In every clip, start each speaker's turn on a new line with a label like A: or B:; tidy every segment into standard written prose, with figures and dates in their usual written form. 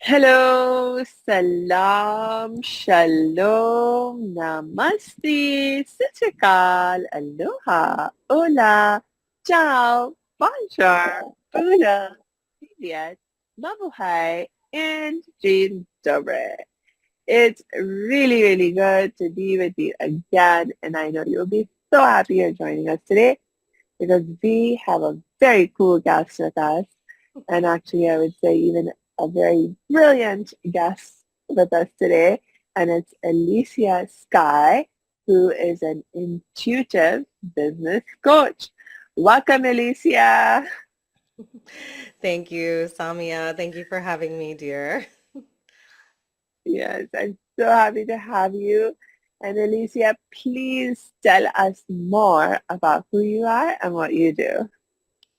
A: Hello, salam, shalom, namaste, sitikal, aloha, hola, ciao, bonjour, hola, привет, mabuhay, and dzień dobry. It's really, really good to be with you again, and I know you'll be so happy you're joining us today because we have a very cool guest with us. And actually, I would say even a very brilliant guest with us today. And it's Elysia Skye, who is an intuitive business coach. Welcome, Elysia.
B: Thank you, Samia. Thank you for having me, dear.
A: Yes, I'm so happy to have you. And Elysia, please tell us more about who you are and what you do.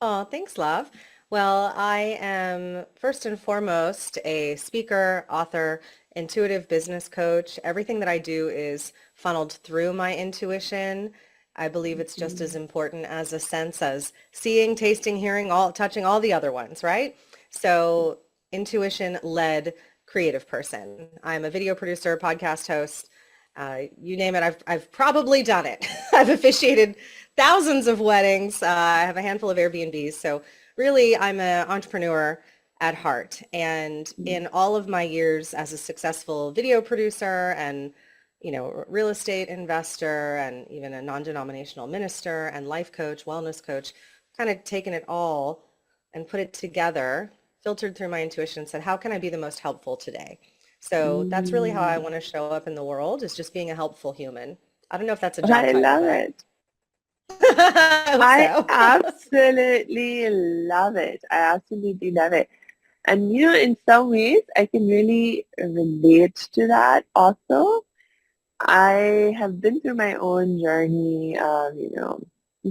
B: Oh, thanks, love. Well, I am first and foremost a speaker, author, intuitive business coach. Everything that I do is funneled through my intuition. I believe it's just as
A: Mhm.
B: important as a sense as seeing, tasting, hearing, all touching all the other ones, right? So, intuition-led creative person. I'm a video producer, podcast host. You name it, I've probably done it. I've officiated thousands of weddings. I have a handful of Airbnbs. So really, I'm an entrepreneur at heart. And in all of my years as a successful video producer and real estate investor and even a non-denominational minister and life coach, wellness coach, kind of taken it all and put it together, filtered through my intuition, said, how can I be the most helpful today? So that's really how I
A: Mm,
B: want to show up in the world, is just being a helpful human. I don't know if that's a job
A: I
B: title,
A: love
B: but
A: it.
B: I hope
A: I
B: so.
A: absolutely love it. I absolutely love it. And in some ways, I can really relate to that also. I have been through my own journey of,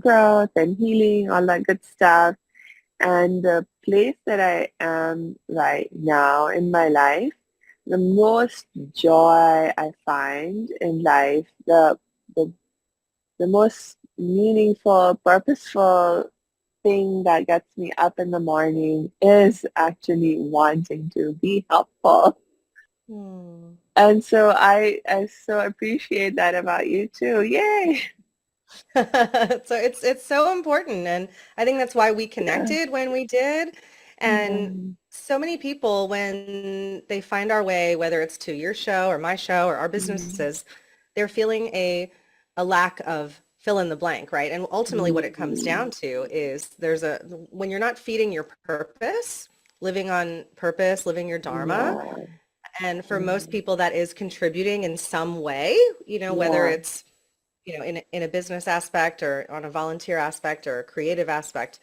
A: growth and healing, all that good stuff. And the place that I am right now in my life, the most joy I find in life, the, the most meaningful, purposeful thing that gets me up in the morning is actually wanting to be helpful.
B: Hmm.
A: And so I so appreciate that about you too. Yay.
B: So it's so important, and I think that's why we
A: Yeah.
B: connected when we did. And
A: Yeah.
B: so many people, when they find our way, whether it's to your show or my show or our
A: Mm,
B: businesses, they're feeling a lack of fill in the blank, right? And ultimately what it comes
A: mm,
B: down to is when you're not feeding your purpose, living on purpose, living your dharma,
A: yeah.
B: and for most
A: Mm,
B: people that is contributing in some way, whether
A: yeah.
B: it's in a business aspect or on a volunteer aspect or a creative aspect,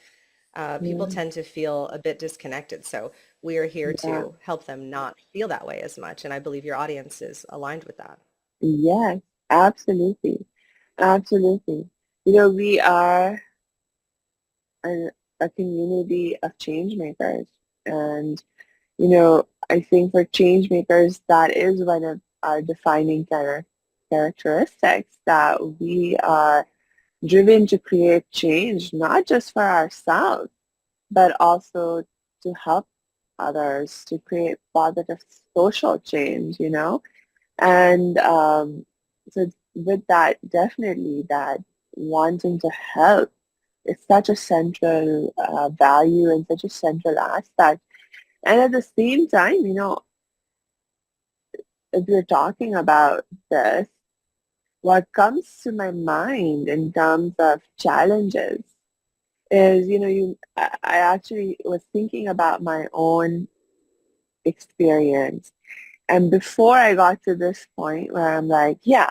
B: people
A: Yeah.
B: tend to feel a bit disconnected. So we are here
A: Yeah.
B: to help them not feel that way as much. And I believe your audience is aligned with that.
A: Yes. Absolutely. Absolutely. We are a, a community of change makers. And, I think for change makers, that is one of our defining characteristics, that we are driven to create change, not just for ourselves, but also to help others, to create positive social change. And so with that, definitely that wanting to help is such a central value and such a central aspect. And at the same time, if you're talking about this, what comes to my mind in terms of challenges is, I actually was thinking about my own experience. And before I got to this point where I'm like, yeah,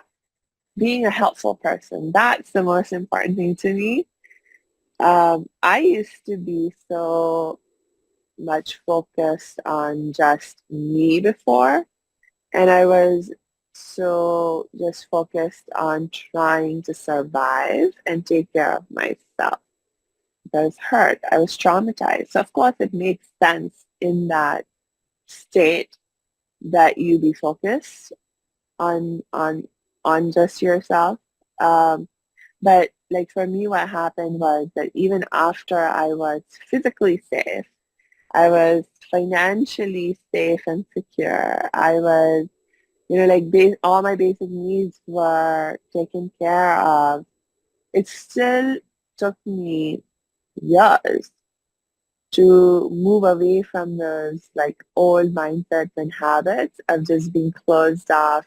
A: being a helpful person, that's the most important thing to me. I used to be so much focused on just me before, and I was so just focused on trying to survive and take care of myself. I was hurt. I was traumatized. So of course it makes sense in that state that you be focused on on on just yourself. Um, but like for me, what happened was that even after I was physically safe, I was financially safe and secure. I was, like all my basic needs were taken care of. It still took me years to move away from those like old mindsets and habits of just being closed off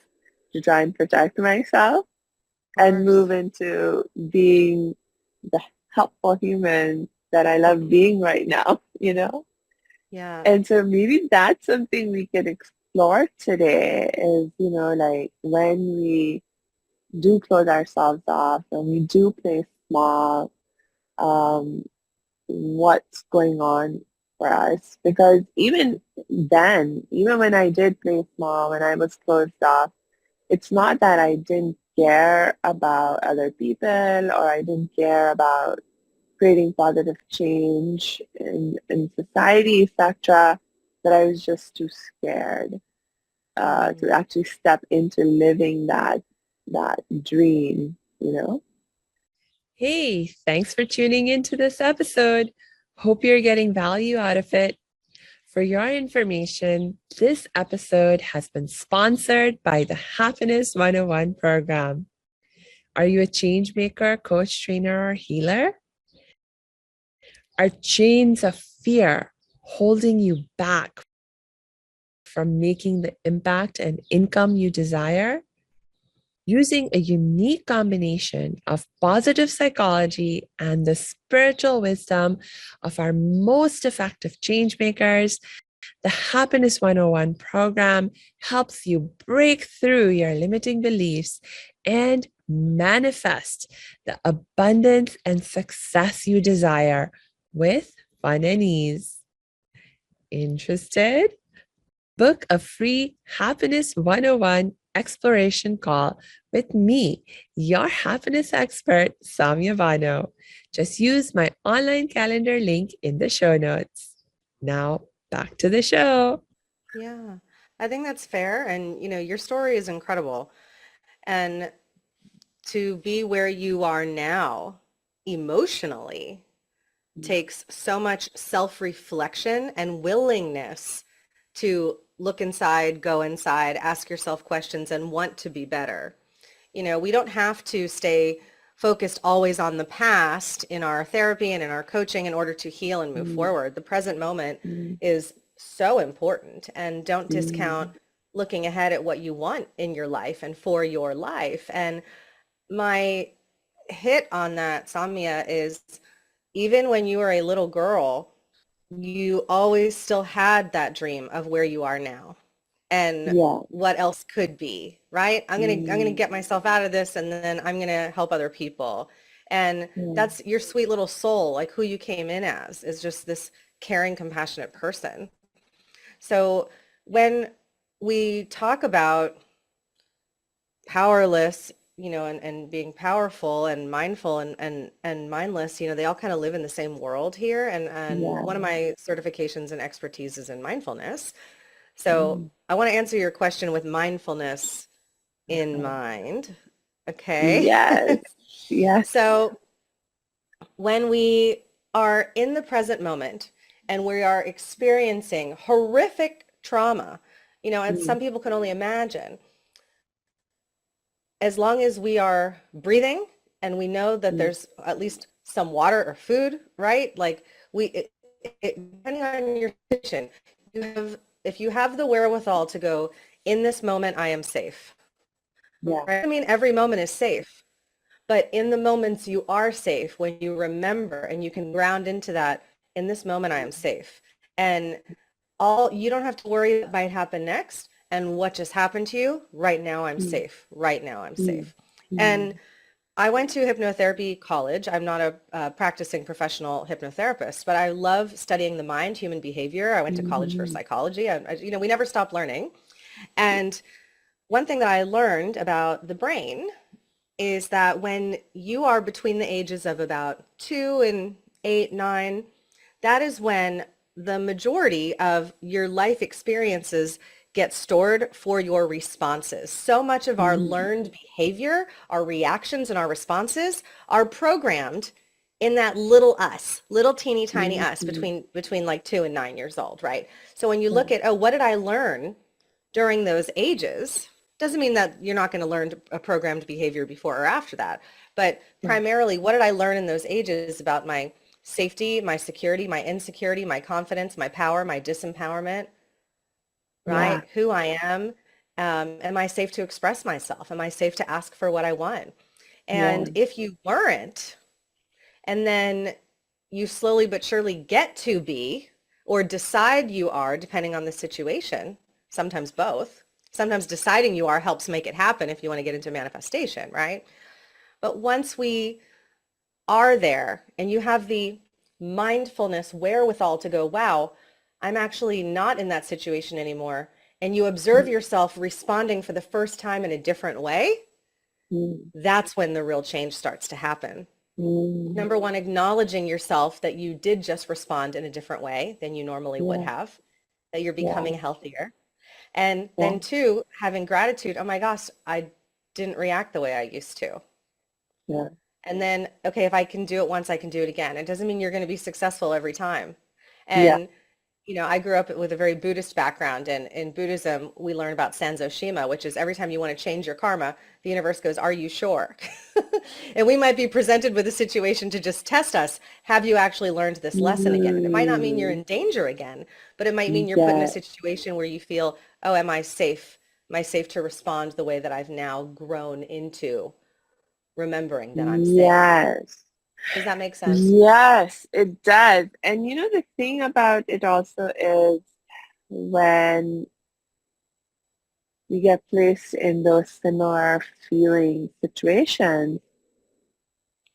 A: to try and protect myself
B: Of
A: and
B: course.
A: move into being the helpful human that I love being right now.
B: Yeah.
A: And so maybe that's something we can explore today is, like when we do close ourselves off and we do play small, um, what's going on for us. Because even then, even when I did play small, when I was closed off, it's not that I didn't care about other people or I didn't care about creating positive change in society, etc., that I was just too scared to
B: Mm.
A: actually step into living that dream.
C: Hey, thanks for tuning into this episode. Hope you're getting value out of it. For your information, this episode has been sponsored by the Happiness 101 program. Are you a change maker, coach, trainer, or healer? Are chains of fear holding you back from making the impact and income you desire? Using a unique combination of positive psychology and the spiritual wisdom of our most effective change makers, the Happiness 101 program helps you break through your limiting beliefs and manifest the abundance and success you desire with fun and ease. Interested? Book a free Happiness 101 exploration call with me, your happiness expert, Samia Bano. Just use my online calendar link in the show notes. Now, back to the show.
B: Yeah. I think that's fair. And, your story is incredible. And to be where you are now emotionally takes so much self-reflection and willingness to look inside, go inside, ask yourself questions, and want to be better. We don't have to stay focused always on the past in our therapy and in our coaching in order to heal and move
A: Mm,
B: forward. The present moment
A: mm,
B: is so important, and don't discount
A: mm,
B: looking ahead at what you want in your life and for your life. And my hit on that, Samia, is even when you were a little girl, you always still had that dream of where you are now and
A: yeah.
B: what else could be, right? I'm gonna
A: Mm,
B: get myself out of this and then I'm gonna help other people. And
A: yeah.
B: that's your sweet little soul, like who you came in as, is just this caring, compassionate person. So when we talk about powerless, and being powerful and mindful and mindless, they all kind of live in the same world here. And
A: Yeah.
B: one of my certifications and expertise is in mindfulness. So
A: Mm,
B: I want to answer your question with mindfulness in
A: okay.
B: mind. Okay.
A: Yes. Yes.
B: So when we are in the present moment and we are experiencing horrific trauma, and
A: Mm,
B: some people can only imagine, as long as we are breathing and we know that
A: mm,
B: there's at least some water or food, right? Like depending on your situation, if you have the wherewithal to go, in this moment, I am safe.
A: yeah.
B: Right? I mean, every moment is safe, but in the moments you are safe, when you remember and you can ground into that, in this moment, I am safe. And you don't have to worry what might happen next and what just happened to you. Right now, I'm
A: Mm,
B: safe. Right now, I'm
A: mm,
B: safe. And
A: mm,
B: I went to hypnotherapy college. I'm not a practicing professional hypnotherapist, but I love studying the mind, human behavior. I went to college for
A: mhm,
B: psychology. We never stop learning. And one thing that I learned about the brain is that when you are between the ages of about 2 and 8, 9, that is when the majority of your life experiences get stored for your responses. So much of our
A: mhm,
B: learned behavior, our reactions and our responses are programmed in that little us, little teeny tiny us
A: Mhm.
B: between like 2 and 9 years old, right? So when you look at, oh, what did I learn during those ages? Doesn't mean that you're not going to learn a programmed behavior before or after that, but
A: Yeah.
B: primarily, what did I learn in those ages about my safety, my security, my insecurity, my confidence, my power, my disempowerment,
A: Yeah.
B: right? Who I am. Am I safe to express myself? Am I safe to ask for what I want?
A: Yeah.
B: And if you weren't, and then you slowly but surely get to be or decide you are, depending on the situation, sometimes both. Sometimes deciding you are helps make it happen if you want to get into manifestation, right? But once we are there and you have the mindfulness wherewithal to go, wow, I'm actually not in that situation anymore, and you observe yourself responding for the first time in a different way,
A: Mm.
B: that's when the real change starts to happen.
A: Mm.
B: Number one, acknowledging yourself that you did just respond in a different way than you normally would
A: Yeah.
B: have, that you're
A: Yeah.
B: becoming healthier. And
A: Yeah.
B: then two, having gratitude. Oh my gosh, I didn't react the way I used to.
A: Yeah.
B: And then, okay, if I can do it once, I can do it again. It doesn't mean you're going to be successful every time.
A: Yeah.
B: And, I grew up with a very Buddhist background. And in Buddhism, we learn about Sanzo Shima, which is every time you want to change your karma, the universe goes, are you sure? And we might be presented with a situation to just test us. Have you actually learned this lesson again? And it might not mean you're
A: Mm.
B: in danger again, but it might mean you're put in a
A: Yeah.
B: situation where you feel, oh, am I safe? Am I safe to respond the way that I've now grown into remembering that I'm safe?
A: Yes.
B: Does that make sense?
A: Yes, it does. And the thing about it also is when we get placed in those similar feeling situations,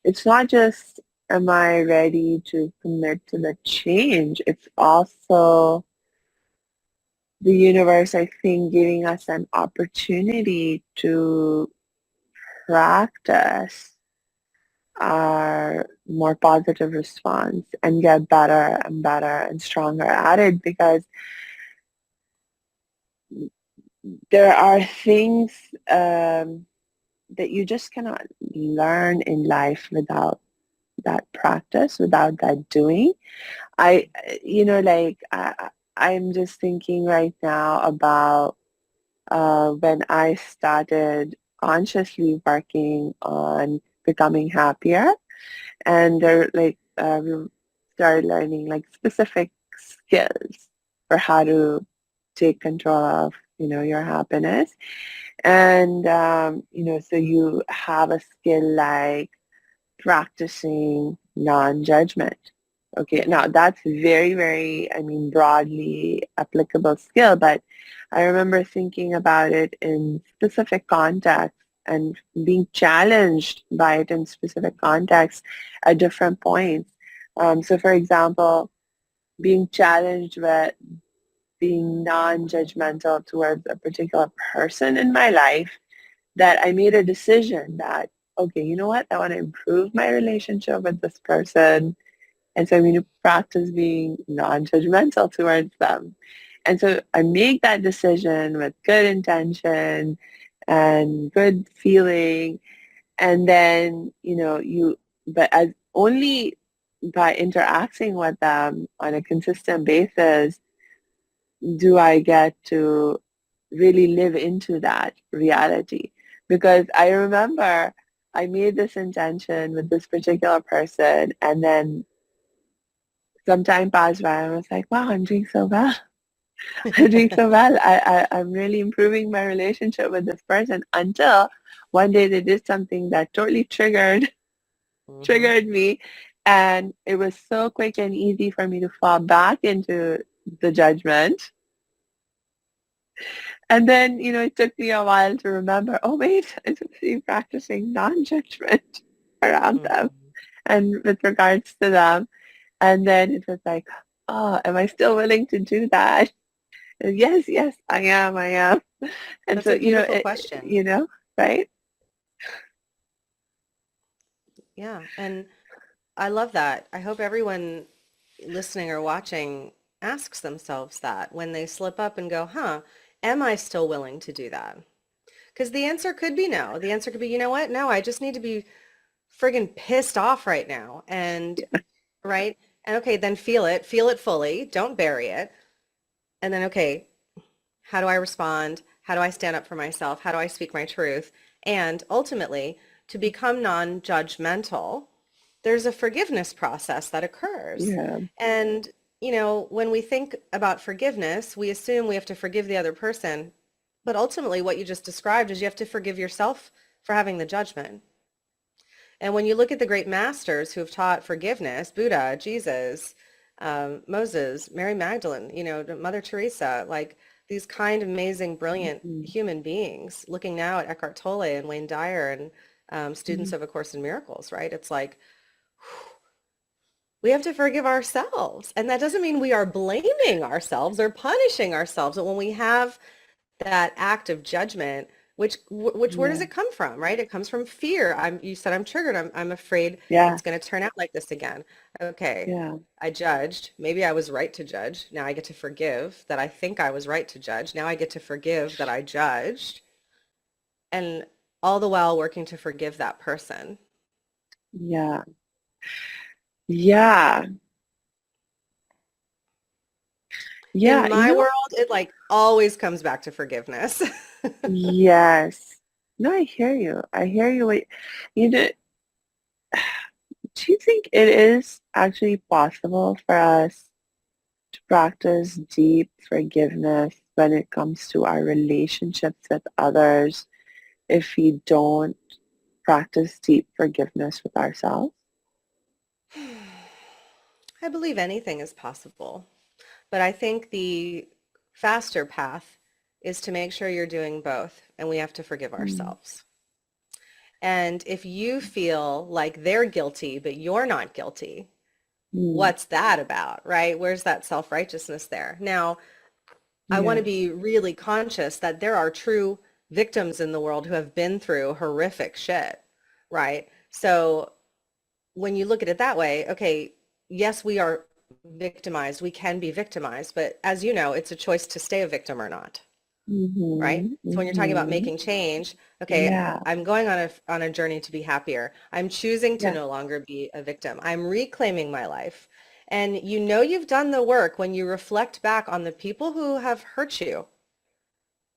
A: it's not just, am I ready to commit to the change? It's also the universe, I think, giving us an opportunity to practice our more positive response and get better and better and stronger at it, because there are things that you just cannot learn in life without that practice, without that doing. I, like I'm just thinking right now about when I started consciously working on becoming happier, and we started learning like specific skills for how to take control of your happiness. And so you have a skill like practicing non-judgment. Okay, now that's very, very, I mean, broadly applicable skill, but I remember thinking about it in specific contexts and being challenged by it in specific contexts at different points. So for example, being challenged with being non-judgmental towards a particular person in my life, that I made a decision that, okay, you know what? I want to improve my relationship with this person. And so I'm going to practice being non-judgmental towards them. And so I make that decision with good intention and good feeling. And then, but as only by interacting with them on a consistent basis do I get to really live into that reality. Because I remember I made this intention with this particular person, and then some time passed by and I was like, wow, I'm doing so well. I'm doing so well. I'm really improving my relationship with this person, until one day they did something that totally
B: Mm-hmm.
A: triggered me. And it was so quick and easy for me to fall back into the judgment. And then, it took me a while to remember, oh, wait, I should be practicing non-judgment around them
B: Mm-hmm.
A: and with regards to them. And then it was like, oh, am I still willing to do that? And yes, yes, I am. And
B: That's
A: so,
B: a beautiful question.
A: right?
B: Yeah. And I love that. I hope everyone listening or watching asks themselves that when they slip up and go, huh, am I still willing to do that? Because the answer could be no. The answer could be, you know what? No, I just need to be friggin' pissed off right now. And right. And okay, then feel it fully. Don't bury it. And then, okay, how do I respond? How do I stand up for myself? How do I speak my truth? And ultimately, to become non-judgmental, there's a forgiveness process that occurs.
A: Yeah.
B: And, when we think about forgiveness, we assume we have to forgive the other person. But ultimately, what you just described is you have to forgive yourself for having the judgment. And when you look at the great masters who have taught forgiveness, Buddha, Jesus, Moses, Mary Magdalene, Mother Teresa, like these kind, amazing, brilliant
A: Mhm.
B: human beings, looking now at Eckhart Tolle and Wayne Dyer and students
A: Mhm.
B: of A Course in Miracles, right? It's like, we have to forgive ourselves. And that doesn't mean we are blaming ourselves or punishing ourselves. But when we have that act of judgment, which where does
A: Yeah.
B: it come from, right? It comes from fear. You said I'm triggered. I'm afraid
A: Yeah.
B: it's going to turn out like this again. Okay.
A: Yeah.
B: I judged. Maybe I was right to judge. Now I get to forgive that I think I was right to judge. Now I get to forgive that I judged. And all the while working to forgive that person.
A: Yeah. Yeah.
B: In
A: Yeah.
B: my world, it like always comes back to forgiveness.
A: Yes. No, I hear you. I hear you. You know, do you think it is actually possible for us to practice deep forgiveness when it comes to our relationships with others if we don't practice deep forgiveness with ourselves?
B: I believe anything is possible, but I think the faster path is to make sure you're doing both, and we have to forgive
A: Mm,
B: ourselves. And if you feel like they're guilty, but you're not guilty,
A: mm,
B: what's that about, right? Where's that self-righteousness there? Now, I want
A: yeah,
B: to be really conscious that there are true victims in the world who have been through horrific shit, right? So when you look at it that way, okay, yes, we are victimized. We can be victimized, but as you know, it's a choice to stay a victim or not, right?
A: mm-hmm,
B: So when you're talking about
A: mm-hmm,
B: making change, okay,
A: yeah,
B: I'm going on a journey to be happier. I'm choosing to
A: yeah,
B: no longer be a victim. I'm reclaiming my life. And you've done the work when you reflect back on the people who have hurt you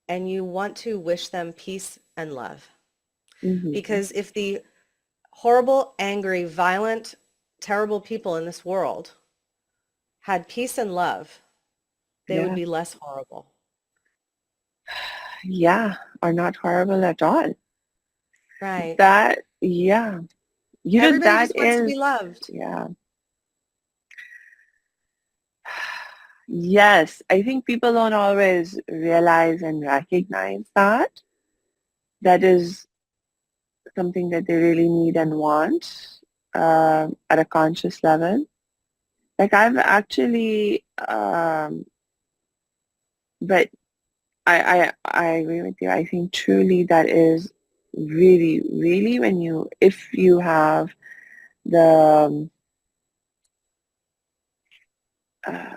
B: and you want to wish them peace and love.
A: mm-hmm,
B: Because if the horrible, angry, violent, terrible people in this world had peace and love, they would
A: yeah,
B: be less horrible.
A: yeah, are not horrible at all.
B: Right.
A: That, yeah,
B: Everybody
A: that
B: just wants to be
A: is,
B: loved.
A: yeah. Yes, I think people don't always realize and recognize that. That is something that they really need and want at a conscious level. Like I've actually, but I agree with you. I think truly that is really, really when if you have the, uh,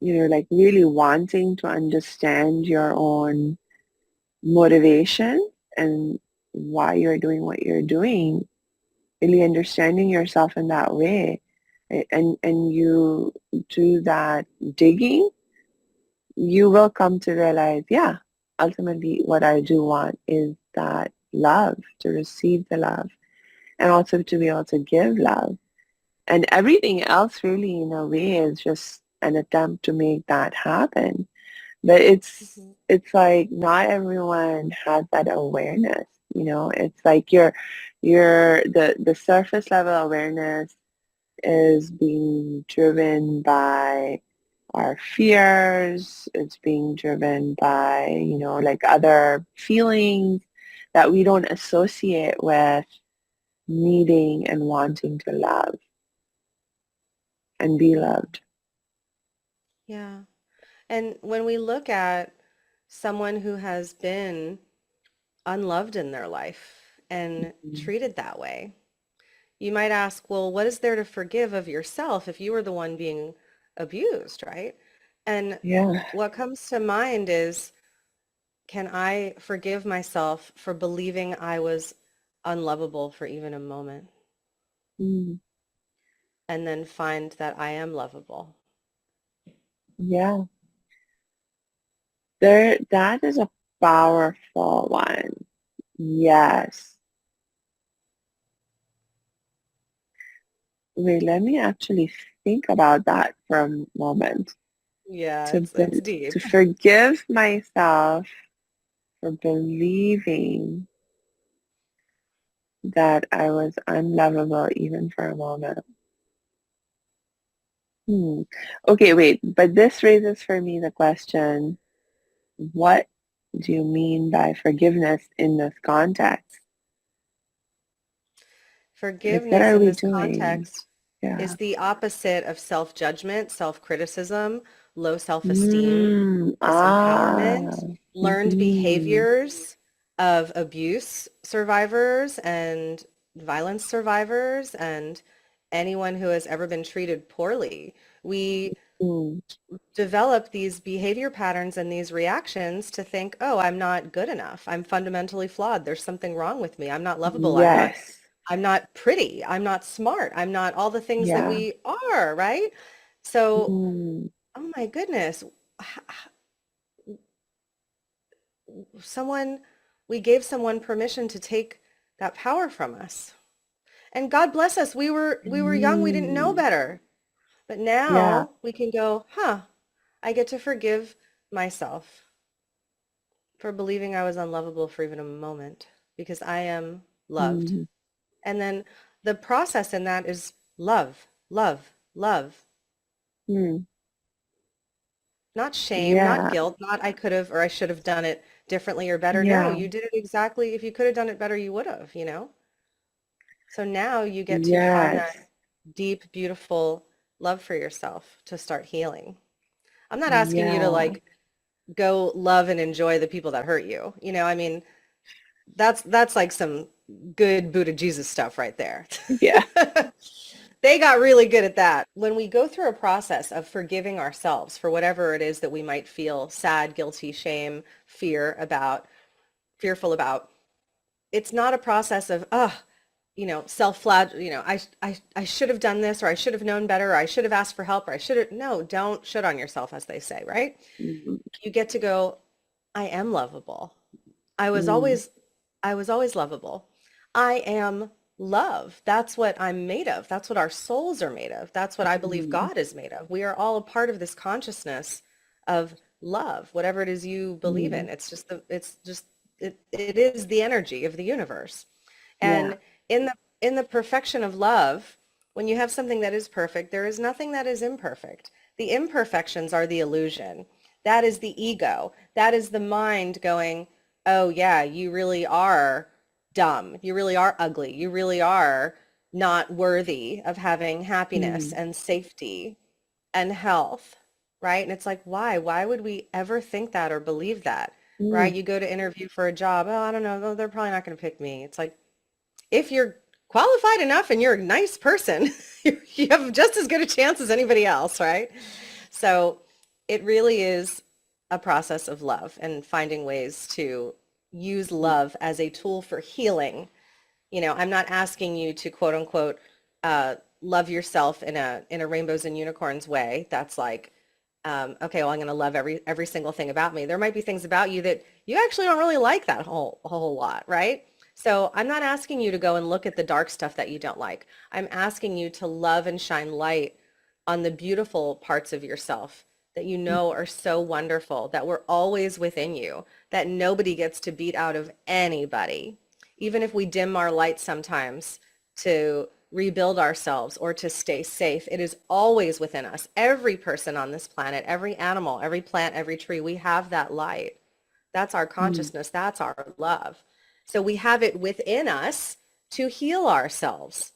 A: like really wanting to understand your own motivation and why you're doing what you're doing, really understanding yourself in that way, and you do that digging, you will come to realize, yeah, ultimately what I do want is that love, to receive the love, and also to be able to give love. And everything else really in a way is just an attempt to make that happen. But
B: Mhm.
A: it's like not everyone has that awareness, It's like the surface level awareness is being driven by our fears, it's being driven by, like other feelings that we don't associate with needing and wanting to love and be loved.
B: Yeah. And when we look at someone who has been unloved in their life and
A: Mhm.
B: treated that way, you might ask, well, what is there to forgive of yourself if you were the one being abused, right? And
A: Yeah.
B: what comes to mind is, can I forgive myself for believing I was unlovable for even a moment,
A: Mm.
B: and then find that I am lovable.
A: Yeah. That is a powerful one. Yes. Wait, let me actually think about that for a moment.
B: Yeah,
A: To
B: it's
A: be,
B: deep.
A: to forgive myself for believing that I was unlovable even for a moment. Hmm. Okay, wait, but this raises for me the question, what do you mean by forgiveness in this context? Like, what
B: Forgiveness
A: are
B: in
A: we
B: this
A: doing?
B: context
A: Yeah.
B: is the opposite of self-judgment, self-criticism, low self-esteem,
A: Mm,
B: disempowerment, learned
A: mhm.
B: behaviors of abuse survivors and violence survivors and anyone who has ever been treated poorly. We
A: Mm,
B: develop these behavior patterns and these reactions to think, oh, I'm not good enough. I'm fundamentally flawed. There's something wrong with me. I'm not lovable.
A: yes.
B: I'm not pretty. I'm not smart. I'm not all the things that
A: Yeah.
B: we are, right? So,
A: Mm,
B: oh my goodness, someone, we gave someone permission to take that power from us. And God bless us, we were young, we didn't know
A: mm,
B: better. But
A: yeah.
B: now we can go, I get to forgive myself for believing I was unlovable for even a moment because I am loved.
A: Mm,
B: And then the process in that is love, love, love.
A: mm,
B: Not shame, not
A: yeah.
B: guilt, not I could have or I should have done it differently or better. No,
A: Yeah.
B: you did it exactly. If you could have done it better, you would have, you know? So now you get to find
A: Yes.
B: that deep, beautiful love for yourself to start healing. I'm not asking you to
A: Yeah.
B: like go love and enjoy the people that hurt you. You know, I mean, that's like some good Buddha Jesus stuff right there.
A: Yeah.
B: They got really good at that. When we go through a process of forgiving ourselves for whatever it is that we might feel sad, guilty, shame, fearful about, it's not a process of, self-flag, I should have done this or I should have known better or I should have asked for help or I should have, no, don't shit on yourself, as they say, right?
A: Mm,
B: You get to go, I am lovable. I was
A: mm,
B: always I was always lovable. I am love. That's what I'm made of. That's what our souls are made of. That's what I believe
A: mm,
B: God is made of. We are all a part of this consciousness of love, whatever it is you believe
A: mm,
B: in. It is the energy of the universe.
A: yeah.
B: And in the perfection of love, when you have something that is perfect, there is nothing that is imperfect. The imperfections are the illusion. That is the ego. That is the mind going, oh yeah, you really are dumb. You really are ugly. You really are not worthy of having happiness
A: Mm,
B: and safety and health, right? And it's like, why? Why would we ever think that or believe that, right?
A: mm,
B: You go to interview for a job. Oh, I don't know. Oh, they're probably not going to pick me. It's like, if you're qualified enough and you're a nice person, you have just as good a chance as anybody else, right? So it really is a process of love and finding ways to use
A: mm,
B: love as a tool for healing. I'm not asking you to quote unquote love yourself in a rainbows and unicorns way. That's like, okay, well, I'm going to love every single thing about me. There might be things about you that you actually don't really like that whole lot, right? So I'm not asking you to go and look at the dark stuff that you don't like. I'm asking you to love and shine light on the beautiful parts of yourself that you
A: mm,
B: know are so wonderful, that were always within you, that nobody gets to beat out of anybody. Even if we dim our light sometimes to rebuild ourselves or to stay safe, it is always within us. Every person on this planet, every animal, every plant, every tree, we have that light. That's our
A: mm,
B: consciousness. That's our love. So we have it within us to heal ourselves.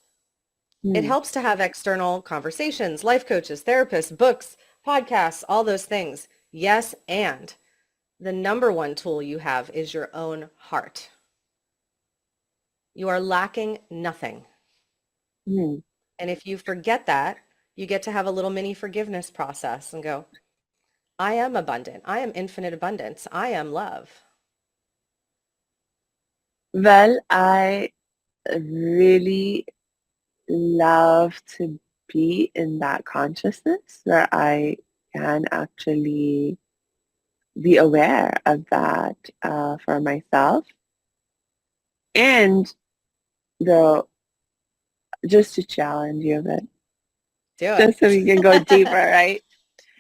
B: It
A: mm.
B: helps to have external conversations, life coaches, therapists, books, podcasts, all those things. Yes, and the number one tool you have is your own heart. You are lacking nothing.
A: Mm.
B: And if you forget that, you get to have a little mini forgiveness process and go, I am abundant. I am infinite abundance. I am love.
A: Well, I really love to be in that consciousness where I can actually be aware of that for myself. And though, just to challenge you a bit,
B: Do
A: just so we can go deeper,
B: it.
A: right?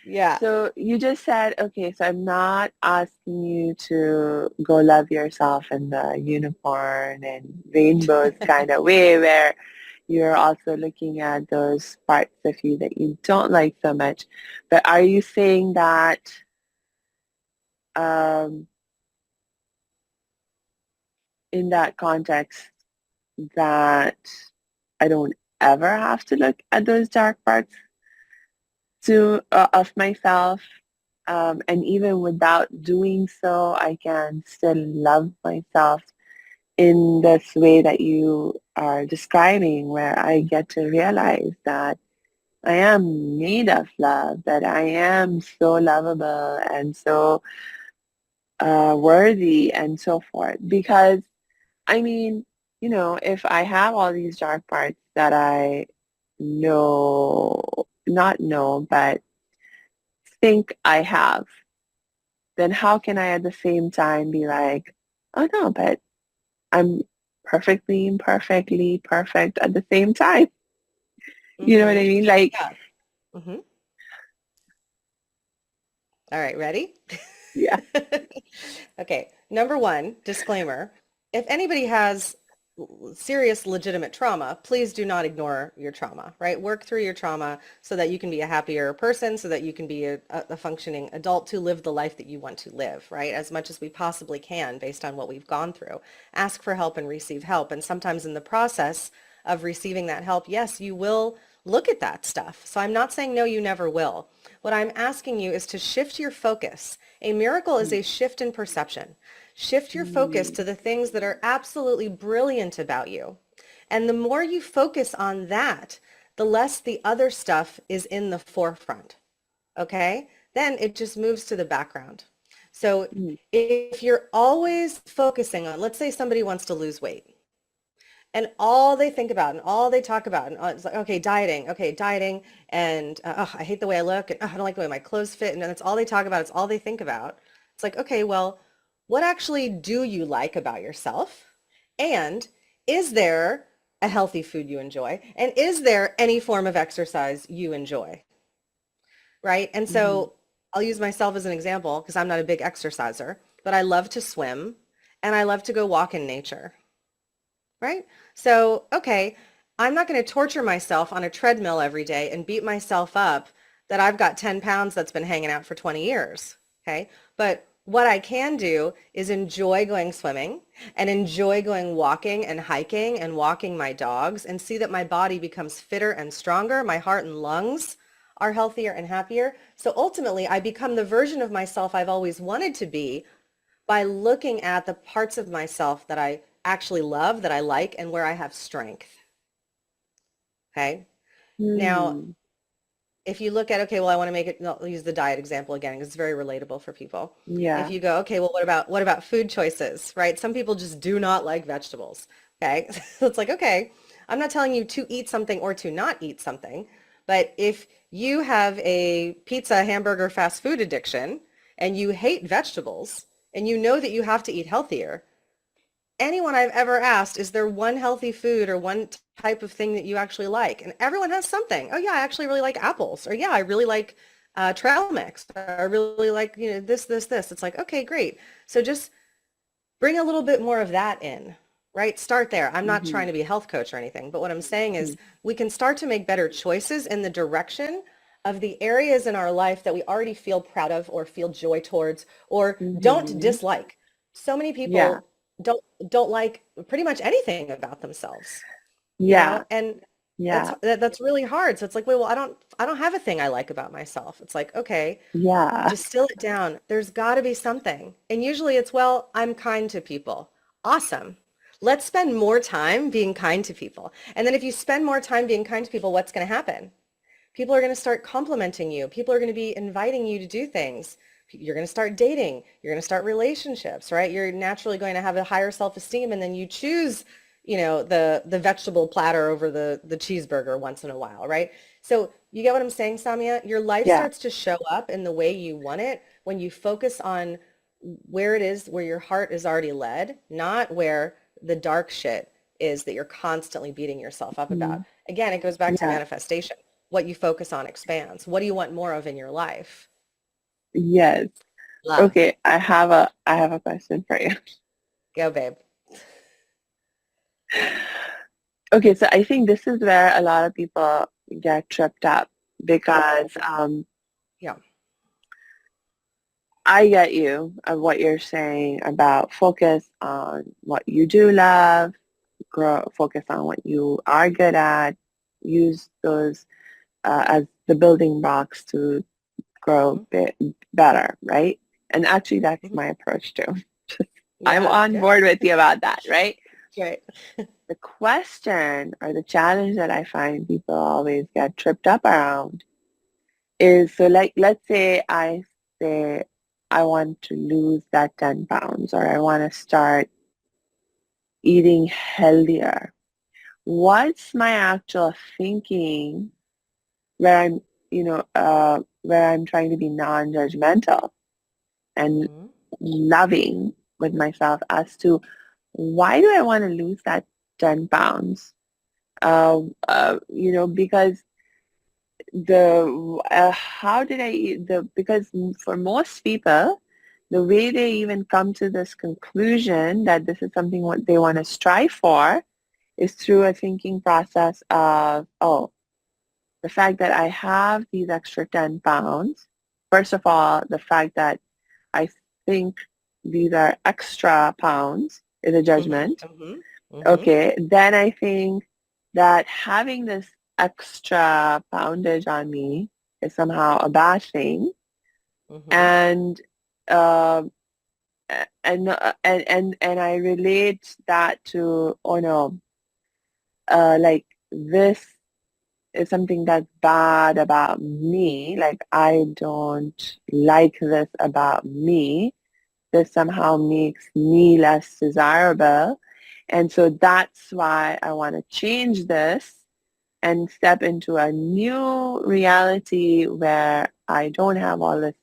B: Yeah.
A: So you just said, okay, so I'm not asking you to go love yourself in the unicorn and rainbows kind of way where you're also looking at those parts of you that you don't like so much. But are you saying that um, in that context that I don't ever have to look at those dark parts of myself. And even without doing so, I can still love myself in this way that you are describing, where I get to realize that I am made of love, that I am so lovable and so worthy and so forth. Because, I mean, if I have all these dark parts that I know, not know, but think I have, then how can I at the same time be like, oh no, but I'm perfectly imperfectly perfect at the same time? You know what I
B: Mm-hmm.
A: mean? Like,
B: Yeah. Mm-hmm. All right, ready?
A: yeah.
B: Okay, number one, disclaimer. If anybody has serious legitimate trauma, please do not ignore your trauma, right? Work through your trauma so that you can be a happier person, so that you can be a functioning adult to live the life that you want to live, right? As much as we possibly can based on what we've gone through. Ask for help and receive help. And sometimes in the process of receiving that help, yes, you will look at that stuff. So I'm not saying no, you never will. What I'm asking you is to shift your focus. A miracle is a shift in perception. Shift your focus
A: Mm,
B: to the things that are absolutely brilliant about you. And the more you focus on that, the less the other stuff is in the forefront. Okay? Then it just moves to the background. So
A: mm,
B: if you're always focusing on, let's say somebody wants to lose weight, and all they think about and all they talk about and it's like, okay, dieting, and oh, I hate the way I look, and oh, I don't like the way my clothes fit, and that's all they talk about. It's all they think about. It's like, okay, well, what actually do you like about yourself? And is there a healthy food you enjoy? And is there any form of exercise you enjoy? Right? And
A: mm-hmm,
B: so I'll use myself as an example because I'm not a big exerciser, but I love to swim and I love to go walk in nature, right? So, okay, I'm not going to torture myself on a treadmill every day and beat myself up that I've got 10 pounds that's been hanging out for 20 years. Okay. But what I can do is enjoy going swimming and enjoy going walking and hiking and walking my dogs and see that my body becomes fitter and stronger. My heart and lungs are healthier and happier. So ultimately, I become the version of myself I've always wanted to be by looking at the parts of myself that I actually love, that I like, and where I have strength. Okay. Now,
A: mm,
B: if you look at, okay, well, I want to make it, I'll use the diet example again, because it's very relatable for people. If
A: yeah.
B: you go, okay, well, what about food choices, right? Some people just do not like vegetables. Okay. So it's like, okay, I'm not telling you to eat something or to not eat something, but if you have a pizza, hamburger, fast food addiction and you hate vegetables and you know that you have to eat healthier, anyone I've ever asked, is there one healthy food or one type of thing that you actually like? And everyone has something. Oh yeah, I actually really like apples. Or yeah, I really like trail mix. Or I really like, this. It's like, okay, great. So just bring a little bit more of that in, right? Start there. I'm not
A: Mm-hmm,
B: trying to be a health coach or anything, but what I'm saying
A: mm-hmm,
B: is we can start to make better choices in the direction of the areas in our life that we already feel proud of or feel joy towards or don't
A: mm-hmm.
B: dislike. So many
A: Yeah.
B: people don't like pretty much anything about themselves,
A: Yeah.
B: and
A: Yeah.
B: that's really hard. So it's like, wait, well, I don't have a thing I like about myself. It's like, okay,
A: Yeah.
B: distill it down. There's got to be something. And usually it's, well, I'm kind to people. Awesome. Let's spend more time being kind to people. And then if you spend more time being kind to people, what's going to happen? People are going to start complimenting you. People are going to be inviting you to do things. You're going to start dating. You're going to start relationships, right? You're naturally going to have a higher self-esteem, and then you choose the vegetable platter over the cheeseburger once in a while, right? So you get what I'm saying, Samia? Your life
A: Yeah.
B: starts to show up in the way you want it when you focus on where it is, where your heart is already led, not where the dark shit is that you're constantly beating yourself up about.
A: Mhm.
B: Again, it goes back to
A: Yeah.
B: manifestation. What you focus on expands. What do you want more of in your life?
A: Yes.
B: Love.
A: Okay, I have a question for you.
B: Go, babe.
A: Okay, so I think this is where a lot of people get tripped up because
B: Yeah.
A: I get you of what you're saying about focus on what you do love, focus on what you are good at, use those as the building blocks to grow
B: Hmm.
A: better, right? And actually, that's
B: Hmm.
A: my approach too. I'm
B: Yeah,
A: on
B: good.
A: board with you about that, right?
B: Right.
A: The question or the challenge that I find people always get tripped up around is, so like, let's say I say I want to lose that 10 pounds or I want to start eating healthier. What's my actual thinking where where I'm trying to be non-judgmental and
B: Hmm.
A: loving with myself as to why do I want to lose that 10 pounds? Because how did I eat because for most people, the way they even come to this conclusion that this is something what they want to strive for is through a thinking process of, oh, the fact that I have these extra 10 pounds, first of all, the fact that I think these are extra pounds is a
B: Hmm.
A: judgment.
B: Hmm. Hmm.
A: Okay, then I think that having this extra poundage on me is somehow a bad thing,
B: Hmm.
A: and uh, and I relate that to, oh no, like this is something that's bad about me. Like I don't like this about me. This somehow makes me less desirable. And so that's why I want to change this and step into a new reality where I don't have all this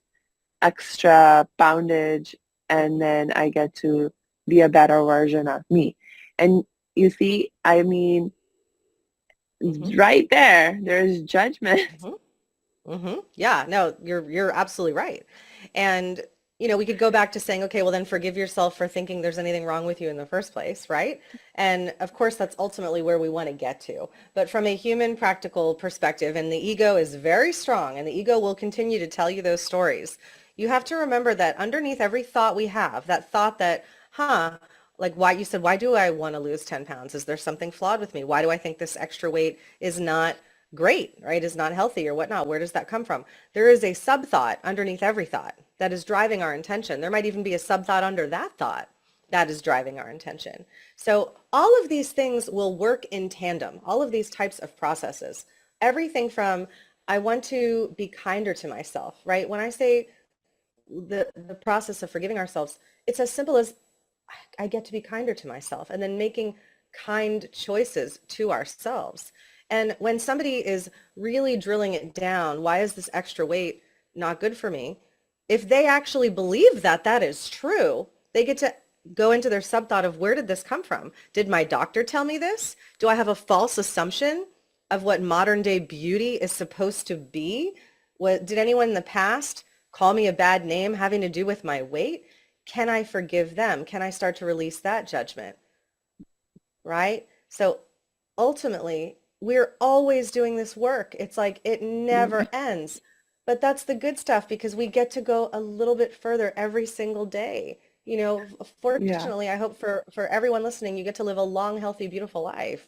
A: extra poundage and then I get to be a better version of me. And you see, I mean,
B: Hmm.
A: right there's judgment.
B: Hmm. Yeah, no, you're absolutely right. And we could go back to saying, okay, well then forgive yourself for thinking there's anything wrong with you in the first place, right? And of course, that's ultimately where we want to get to. But from a human practical perspective, and the ego is very strong, and the ego will continue to tell you those stories. You have to remember that underneath every thought we have, that thought that, like why you said, why do I want to lose 10 pounds? Is there something flawed with me? Why do I think this extra weight is not great, right? Is not healthy or whatnot. Where does that come from? There is a sub thought underneath every thought that is driving our intention. There might even be a sub thought under that thought that is driving our intention. So all of these things will work in tandem, all of these types of processes. Everything from I want to be kinder to myself, right? When I say the process of forgiving ourselves, it's as simple as I get to be kinder to myself and then making kind choices to ourselves. And when somebody is really drilling it down, why is this extra weight not good for me? If they actually believe that that is true, they get to go into their subthought of where did this come from? Did my doctor tell me this? Do I have a false assumption of what modern day beauty is supposed to be? Did anyone in the past call me a bad name having to do with my weight? Can I forgive them? Can I start to release that judgment? Right? So ultimately, we're always doing this work. It's like it
A: Yeah.
B: never ends. But that's the good stuff because we get to go a little bit further every single day.
A: Yeah.
B: Fortunately, I hope for everyone listening, you get to live a long, healthy, beautiful life.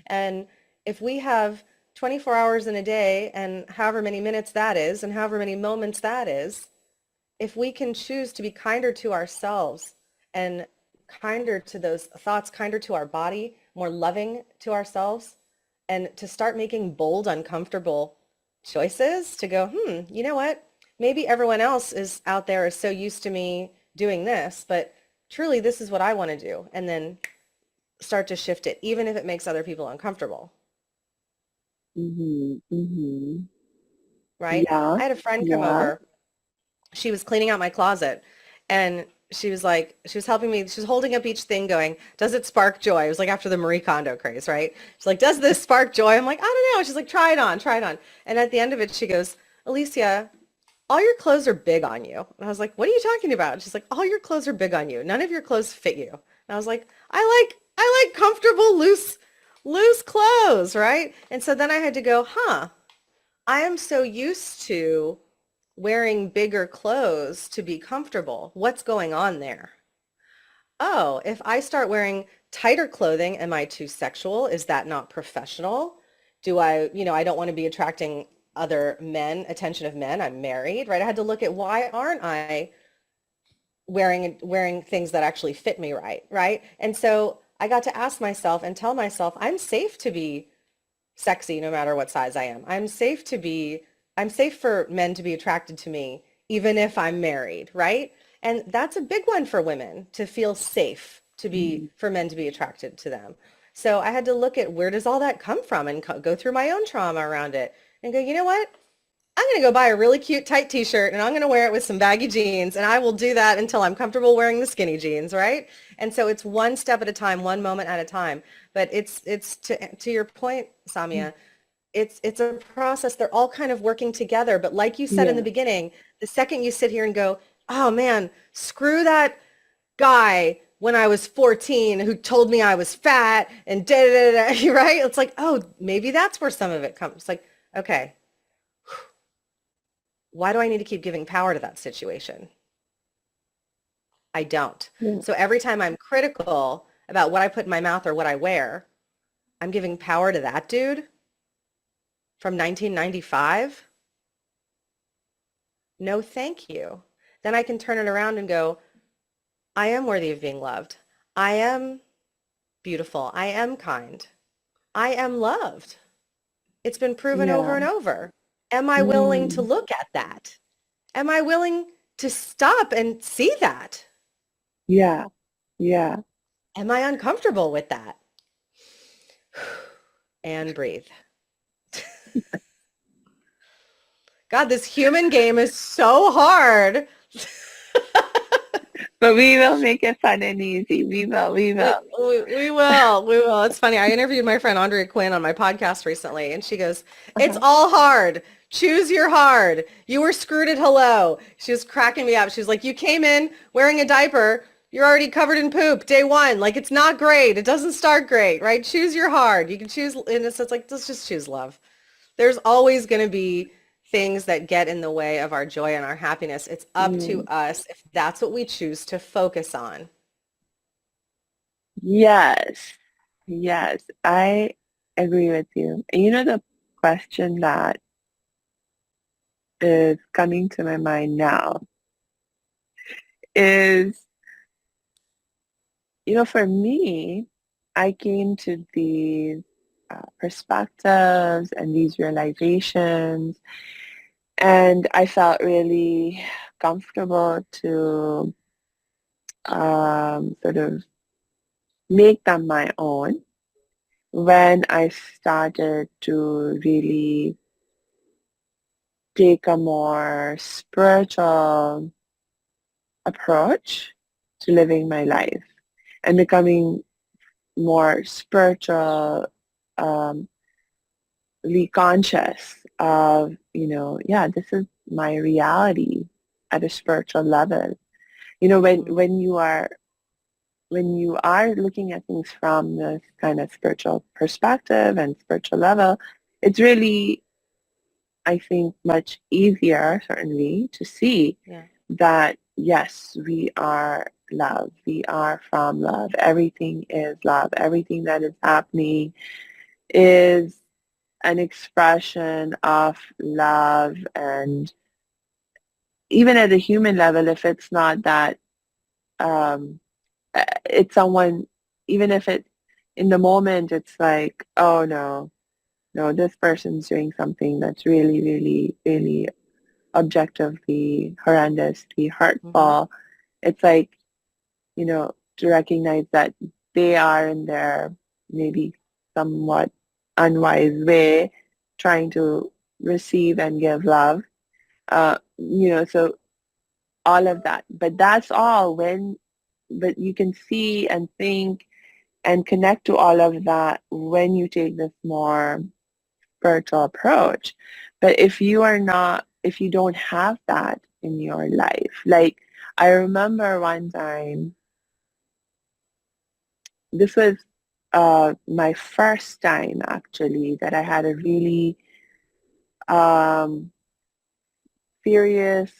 B: And if we have 24 hours in a day and however many minutes that is and however many moments that is, if we can choose to be kinder to ourselves and kinder to those thoughts, kinder to our body, more loving to ourselves, and to start making bold, uncomfortable choices to go, you know what? Maybe everyone else is out there is so used to me doing this, but truly this is what I want to do. And then start to shift it, even if it makes other people uncomfortable,
A: Mm-hmm. Mm-hmm.
B: right?
A: Yeah.
B: I had a friend come
A: Yeah.
B: over. She was cleaning out my closet and she was like, she was helping me. She was holding up each thing going, does it spark joy? It was like after the Marie Kondo craze, right? She's like, does this spark joy? I'm like, I don't know. She's like, try it on, try it on. And at the end of it, she goes, Elysia, all your clothes are big on you. And I was like, what are you talking about? She's like, all your clothes are big on you. None of your clothes fit you. And I was like, I like comfortable, loose clothes, right? And so then I had to go, I am so used to wearing bigger clothes to be comfortable. What's going on there? Oh, if I start wearing tighter clothing, am I too sexual? Is that not professional? Do I don't want to be attracting other men, attention of men. I'm married, right? I had to look at why aren't I wearing things that actually fit me right, right? And so I got to ask myself and tell myself I'm safe to be sexy no matter what size I am. I'm safe for men to be attracted to me even if I'm married, right? And that's a big one for women to feel safe
A: Mm-hmm.
B: for men to be attracted to them. So I had to look at where does all that come from and go through my own trauma around it and go, you know what? I'm going to go buy a really cute tight t-shirt and I'm going to wear it with some baggy jeans and I will do that until I'm comfortable wearing the skinny jeans, right? And so it's one step at a time, one moment at a time. But it's to your point, Samia, it's a process. They're all kind of working together. But like you said in the
A: Yeah.
B: beginning, the second you sit here and go, oh man, screw that guy when I was 14 who told me I was fat and da da da da, right? It's like, oh, maybe that's where some of it comes. It's like, okay, why do I need to keep giving power to that situation? I don't.
A: Yeah.
B: So every time I'm critical about what I put in my mouth or what I wear, I'm giving power to that dude from 1995. No, thank you. Then I can turn it around and go, I am worthy of being loved. I am beautiful. I am kind. I am loved. It's been proven over
A: Yeah.
B: and over. Am I willing to
A: Mm.
B: look at that? Am I willing to stop and see that?
A: Yeah. Yeah.
B: Am I uncomfortable with that? And breathe. God, this human game is so hard.
A: But we will make it fun and easy. We will. We
B: We,
A: will.
B: we will. We will. It's funny. I interviewed my friend Andrea Quinn on my podcast recently, and she goes, it's
A: Uh-huh.
B: all hard. Choose your hard. You were screwed at hello. She was cracking me up. She was like, you came in wearing a diaper. You're already covered in poop day one. Like, it's not great. It doesn't start great, right? Choose your hard. You can choose, and it's like, let's just choose love. There's always going to be things that get in the way of our joy and our happiness. It's up to
A: Mm.
B: us if that's what we choose to focus on.
A: Yes. Yes. I agree with you. And you know, the question that is coming to my mind now is, for me, I came to these perspectives and these realizations, and I felt really comfortable to sort of make them my own when I started to really take a more spiritual approach to living my life and becoming more spiritually conscious of, yeah, this is my reality at a spiritual level.
B: Mhm.
A: When you are looking at things from this kind of spiritual perspective and spiritual level, it's really, I think, much easier, certainly, to see
B: Yeah.
A: that, yes, we are love. We are from love. Everything is love. Everything that is happening is an expression of love. And even at a human level, if it's not that, um, it's someone, even if it, in the moment, it's like, oh no, no, this person's doing something that's really, really, really objectively horrendously
B: Hmm.
A: hurtful. It's like, to recognize that they are in their maybe somewhat unwise way trying to receive and give love. So all of that. But that's all but you can see and think and connect to all of that when you take this more spiritual approach. But if you don't have that in your life, like I remember one time, this was my first time actually that I had a really um, serious,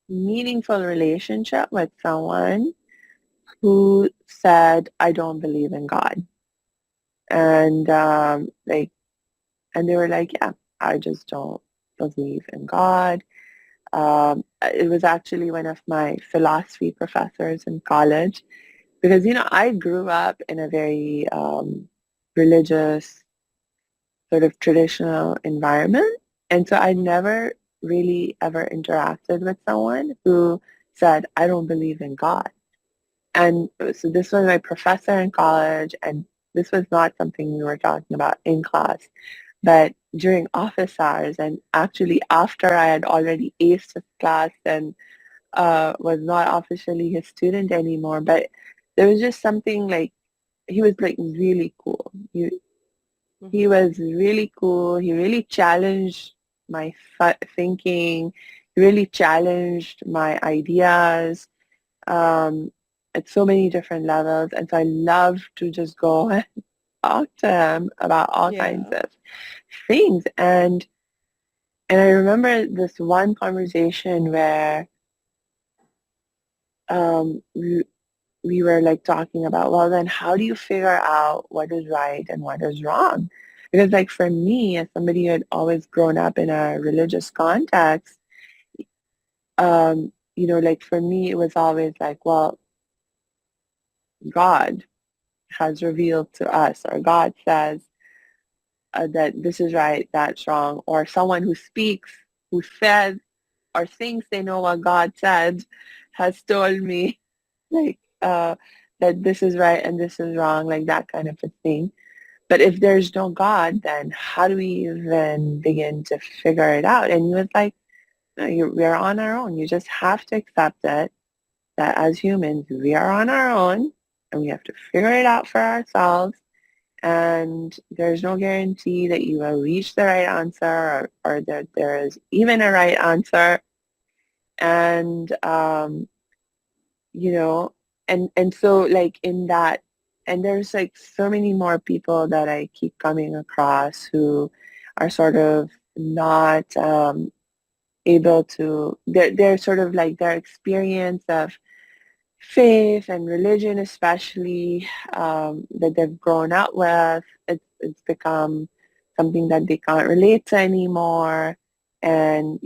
A: meaningful relationship with someone who said, I don't believe in God. And and they were like, yeah, I just don't believe in God. It was actually one of my philosophy professors in college because, I grew up in a very religious, sort of traditional environment. And so I never really ever interacted with someone who said, I don't believe in God. And so this was my professor in college, and this was not something we were talking about in class, but during office hours, and actually after I had already aced his class and was not officially his student anymore, but there was just something like, he was like really cool. He
B: Mm-hmm.
A: was really cool. He really challenged my thinking. He really challenged my ideas um, at so many different levels. And so I love to just go and talk to him about all kinds
B: Yeah.
A: of things. And I remember this one conversation where um, we, we were like talking about, well, then how do you figure out what is right and what is wrong? Because like for me, as somebody who had always grown up in a religious context, like for me, it was always like, well, God has revealed to us, or God says that this is right, that's wrong, or someone who speaks, who says or thinks they know what God said, has told me like that this is right and this is wrong, like that kind of a thing. But if there's no God, then how do we even begin to figure it out? And he was like, no, we're on our own. You just have to accept it, that as humans, we are on our own and we have to figure it out for ourselves. And there's no guarantee that you will reach the right answer, or that there is even a right answer. And, you know, and so like in that, and there's like so many more people that I keep coming across who are sort of not able to, they're sort of like their experience of faith and religion especially that they've grown up with, it's become something that they can't relate to anymore. And,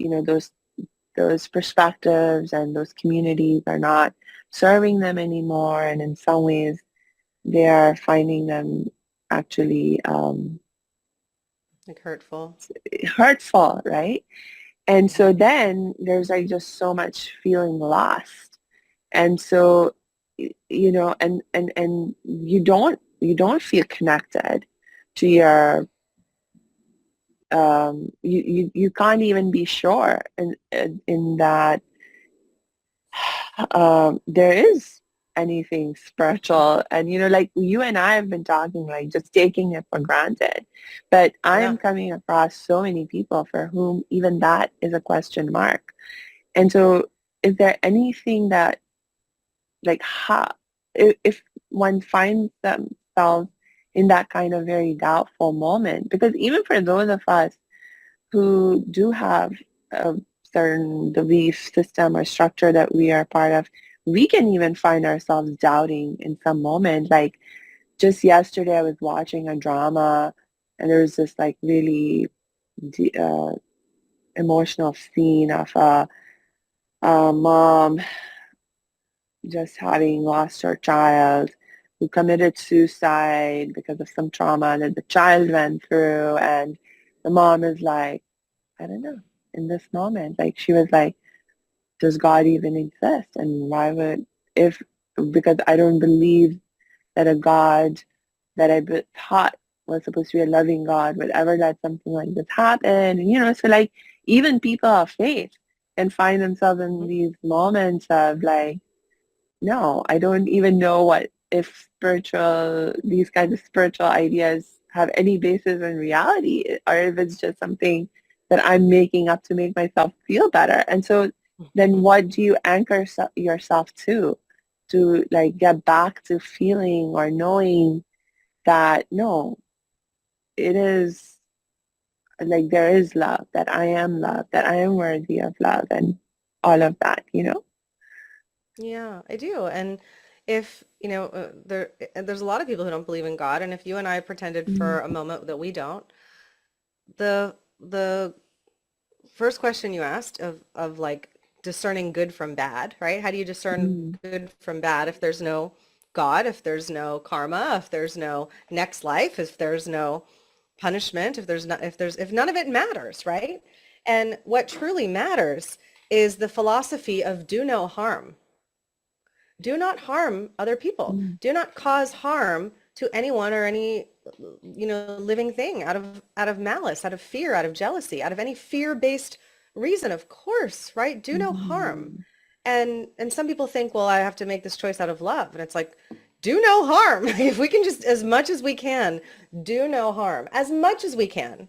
A: those perspectives and those communities are not serving them anymore. And in some ways, they are finding them actually
B: Like hurtful.
A: hurtful, right? And so
B: Mm-hmm.
A: then there's like just so much feeling lost. And so, and you don't feel connected to your you can't even be sure in that there is anything spiritual. And like you and I have been talking, like just taking it for granted, but
B: I know.
A: I'm coming across so many people for whom even that is a question mark. And so is there anything that, like, how, if one finds themselves in that kind of very doubtful moment, because even for those of us who do have a certain belief system or structure that we are part of, we can even find ourselves doubting in some moment. Like just yesterday, I was watching a drama, and there was this like really emotional scene of a mom just having lost her child, who committed suicide because of some trauma that the child went through. And the mom is like, I don't know, in this moment, like she was like, does God even exist? And why would, if, because I don't believe that a God that thought was supposed to be a loving God would ever let something like this happen. And, so like even people of faith can find themselves in these moments of like, no, I don't even know what if these kinds of spiritual ideas have any basis in reality, or if it's just something that I'm making up to make myself feel better. And so then what do you anchor yourself to like get back to feeling or knowing that no, it is like there is love, that I am love, that I am worthy of love and all of that.
B: Yeah, I do. And if, there's a lot of people who don't believe in God, and if you and I pretended for a moment that we don't, the first question you asked of like discerning good from bad, right? How do you discern
A: Mm-hmm.
B: good from bad if there's no God, if there's no karma, if there's no next life, if there's no punishment, if none of it matters, right? And what truly matters is the philosophy of do no harm. Do not harm other people. Do not cause harm to anyone or any living thing out of malice, out of fear, out of jealousy, out of any fear-based reason, of course, right? Do no harm.
A: Mm-hmm.
B: And some people think, well, I have to make this choice out of love. And it's like, do no harm. If we can just, as much as we can, do no harm, as much as we can.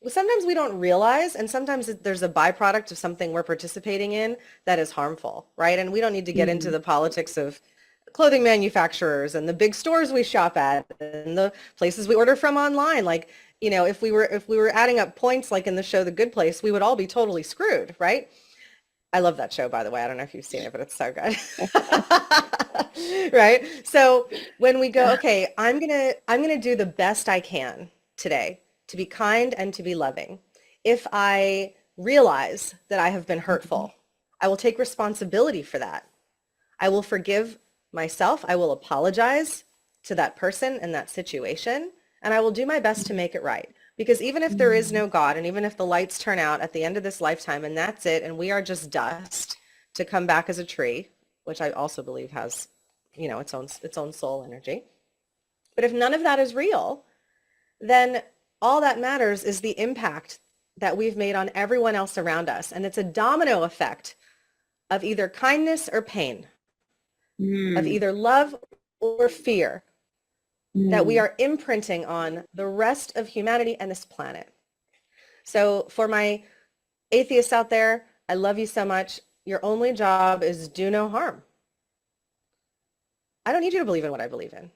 B: Sometimes we don't realize, and sometimes there's a byproduct of something we're participating in that is harmful, right? And we don't need to get into the politics of clothing manufacturers and the big stores we shop at and the places we order from online. Like, if we were adding up points like in the show The Good Place, we would all be totally screwed, right? I love that show, by the way. I don't know if you've seen it, but it's so good. Right? So when we go, okay, I'm gonna do the best I can today to be kind and to be loving. If I realize that I have been hurtful, I will take responsibility for that. I will forgive myself. I will apologize to that person and that situation, and I will do my best to make it right. Because even if there is no God, and even if the lights turn out at the end of this lifetime and that's it, and we are just dust to come back as a tree, which I also believe has, its own soul energy. But if none of that is real, then all that matters is the impact that we've made on everyone else around us. And it's a domino effect of either kindness or pain, of either love or fear that we are imprinting on the rest of humanity and this planet. So for my atheists out there, I love you so much. Your only job is do no harm. I don't need you to believe in what I believe in.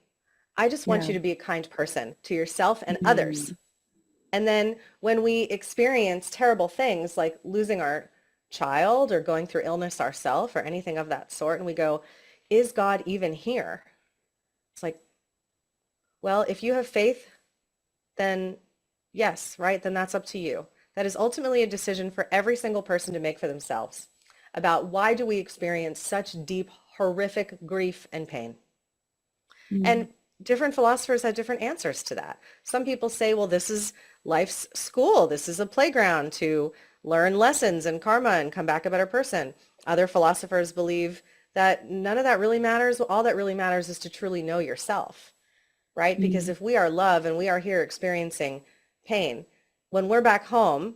B: I just want you to be a kind person to yourself and others. And then when we experience terrible things like losing our child or going through illness ourselves or anything of that sort, and we go, is God even here? It's like, well, if you have faith, then yes, right? Then that's up to you. That is ultimately a decision for every single person to make for themselves about why do we experience such deep, horrific grief and pain. And different philosophers have different answers to that. Some people say, well, this is life's school. This is a playground to learn lessons and karma and come back a better person. Other philosophers believe that none of that really matters. All that really matters is to truly know yourself, right? Because if we are love and we are here experiencing pain, when we're back home,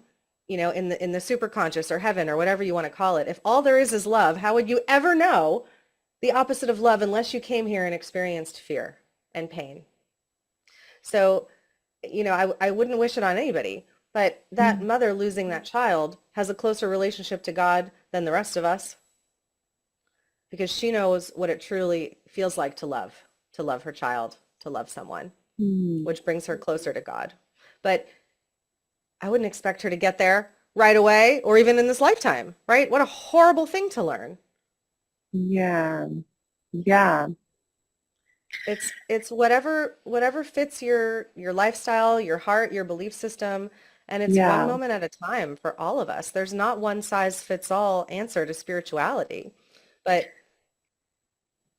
B: in the superconscious or heaven or whatever you want to call it, if all there is love, how would you ever know the opposite of love unless you came here and experienced fear and pain? So, I wouldn't wish it on anybody, but that mother losing that child has a closer relationship to God than the rest of us because she knows what it truly feels like to love her child, to love someone, which brings her closer to God. But I wouldn't expect her to get there right away or even in this lifetime, right? What a horrible thing to learn.
A: Yeah. Yeah.
B: It's whatever fits your lifestyle, your heart, your belief system, and it's one
A: Yeah.
B: moment at a time for all of us. There's not one size fits all answer to spirituality. But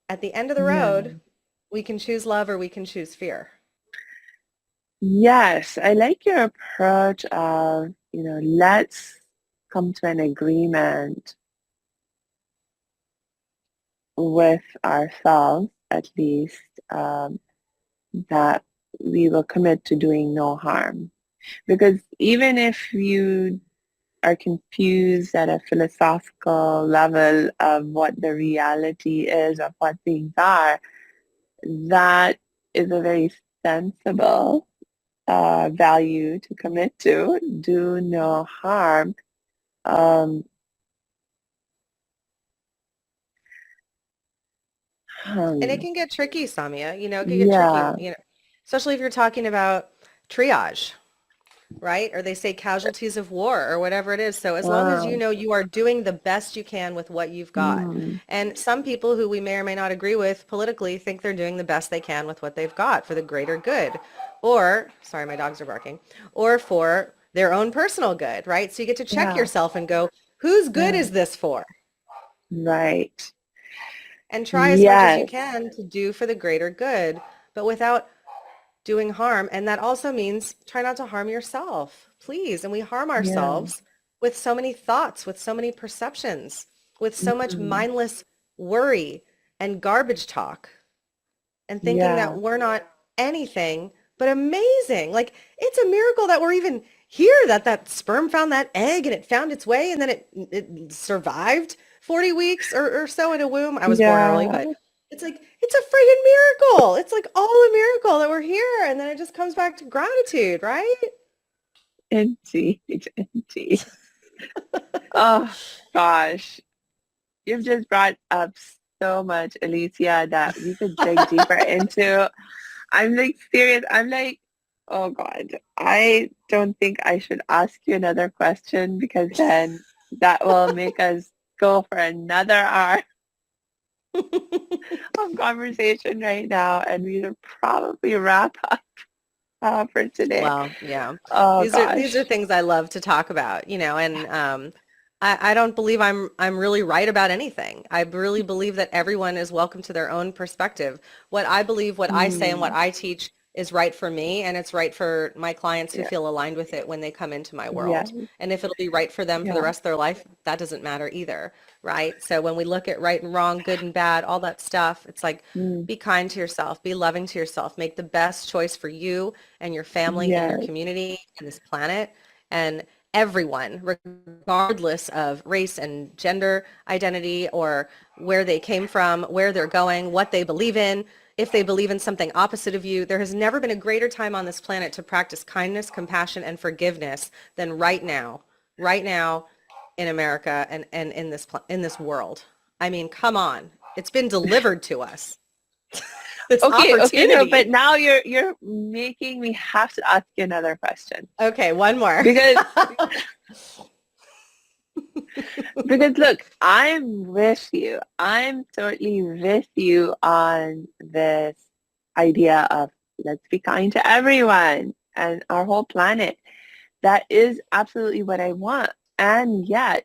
B: at the end of the
A: Yeah.
B: road, we can choose love or we can choose fear.
A: Yes, I like your approach of, let's come to an agreement with ourselves at least that we will commit to doing no harm. Because even if you are confused at a philosophical level of what the reality is of what things are, that is a very sensible value to commit to. Do no harm. Um,
B: And it
A: hmm,
B: can get tricky, Samia. It can get tricky,
A: yeah.
B: especially if you're talking about triage, right? Or they say casualties of war or whatever it is. So as long as you
A: Wow.
B: know you are doing the best you can with what you've got.
A: Mm,
B: And some people who we may or may not agree with politically think they're doing the best they can with what they've got for the greater good. Or, sorry, my dogs are barking, or for their own personal good, right? So you get to check
A: yeah.
B: yourself and go, whose good
A: Yeah.
B: is this for?
A: Right.
B: And try as much as you
A: Yes.
B: can to do for the greater good, but without doing harm. And that also means try not to harm yourself, please. And we harm
A: Yeah.
B: ourselves with so many thoughts, with so many perceptions, with so much
A: Mm,
B: mindless worry and garbage talk and thinking that
A: yeah.
B: we're not anything but amazing. Like it's a miracle that we're even here, that that sperm found that egg and it found its way and then it survived 40 weeks or so in a womb. I was born early,
A: Yeah.
B: but it's like, it's a friggin' miracle. It's like all a miracle that we're here. And then it just comes back to gratitude, right?
A: Indeed. Indeed. Oh, gosh. You've just brought up so much, Elysia, that we could dig deeper into. I'm like serious. I'm like, oh God, I don't think I should ask you another question because then that will make us go for another hour of conversation right now, and we should probably wrap up for today.
B: Well, yeah.
A: Oh
B: These are
A: gosh.
B: things I love to talk about, and I don't believe I'm really right about anything. I really believe that everyone is welcome to their own perspective. What I believe, what I say, and what
A: Mm,
B: I teach is right for me, and it's right for my clients who
A: yeah,
B: feel aligned with it when they come into my
A: yeah,
B: world. And if it'll be right for them for the
A: yeah.
B: rest of their life, that doesn't matter either, right? So when we look at right and wrong, good and bad, all that stuff, it's like
A: Mm,
B: be kind to yourself, be loving to yourself, make the best choice for you and your family and your
A: yes,
B: community and this planet. And everyone, regardless of race and gender identity or where they came from, where they're going, what they believe in, if they believe in something opposite of you, there has never been a greater time on this planet to practice kindness, compassion, and forgiveness than right now in America and in this world. I mean, come on. It's been delivered to us, this
A: okay, okay, no, but
B: opportunity.
A: now you're making me have to ask you another question
B: Okay, one more.
A: because look, I'm with you. I'm totally with you on this idea of let's be kind to everyone and our whole planet. That is absolutely what I want. And yet,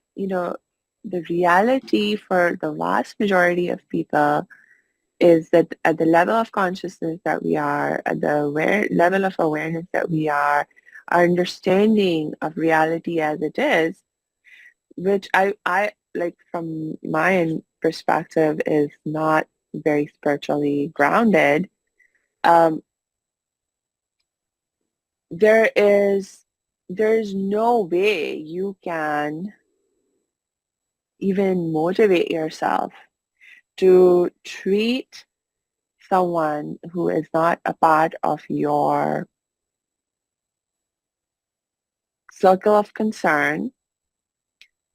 A: the reality for the vast majority of people is that at the level of consciousness that we are, at the level of awareness that we are, our understanding of reality as it is, which I like from my perspective is not very spiritually grounded. Um, there is there's no way you can even motivate yourself to treat someone who is not a part of your circle of concern.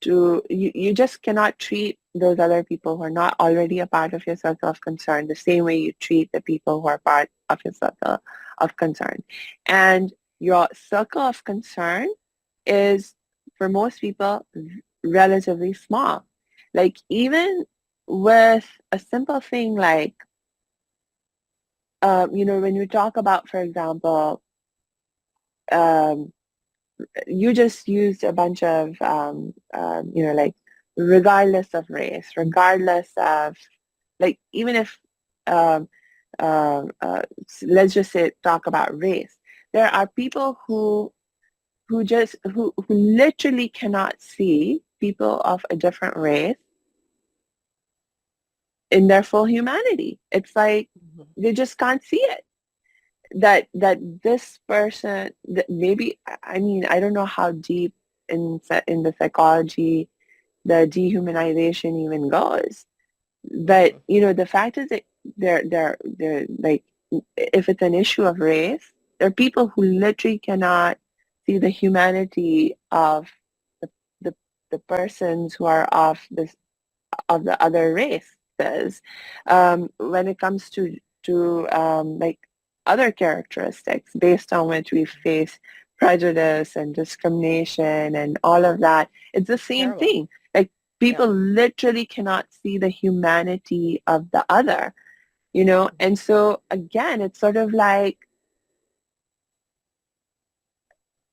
A: You just cannot treat those other people who are not already a part of your circle of concern the same way you treat the people who are part of your circle of concern. And your circle of concern is, for most people, relatively small. Like even with a simple thing like, when you talk about, for example, um, you just used a bunch of, like regardless of race, regardless of, like even if, um, let's just say talk about race. There are people who literally cannot see people of a different race in their full humanity. It's like
B: Mhm.
A: they just can't see it. That this person, that maybe, I mean, I don't know how deep in the psychology the dehumanization even goes. But
B: Mhm.
A: the fact is that they're like, if it's an issue of race, there are people who literally cannot see the humanity of the the, the persons who are of the other races, when it comes to like other characteristics based on which we face prejudice and discrimination and all of that. It's the same
B: Terrible.
A: thing. Like,
B: Yeah.
A: people literally cannot see the humanity of the other, and so again, it's sort of like,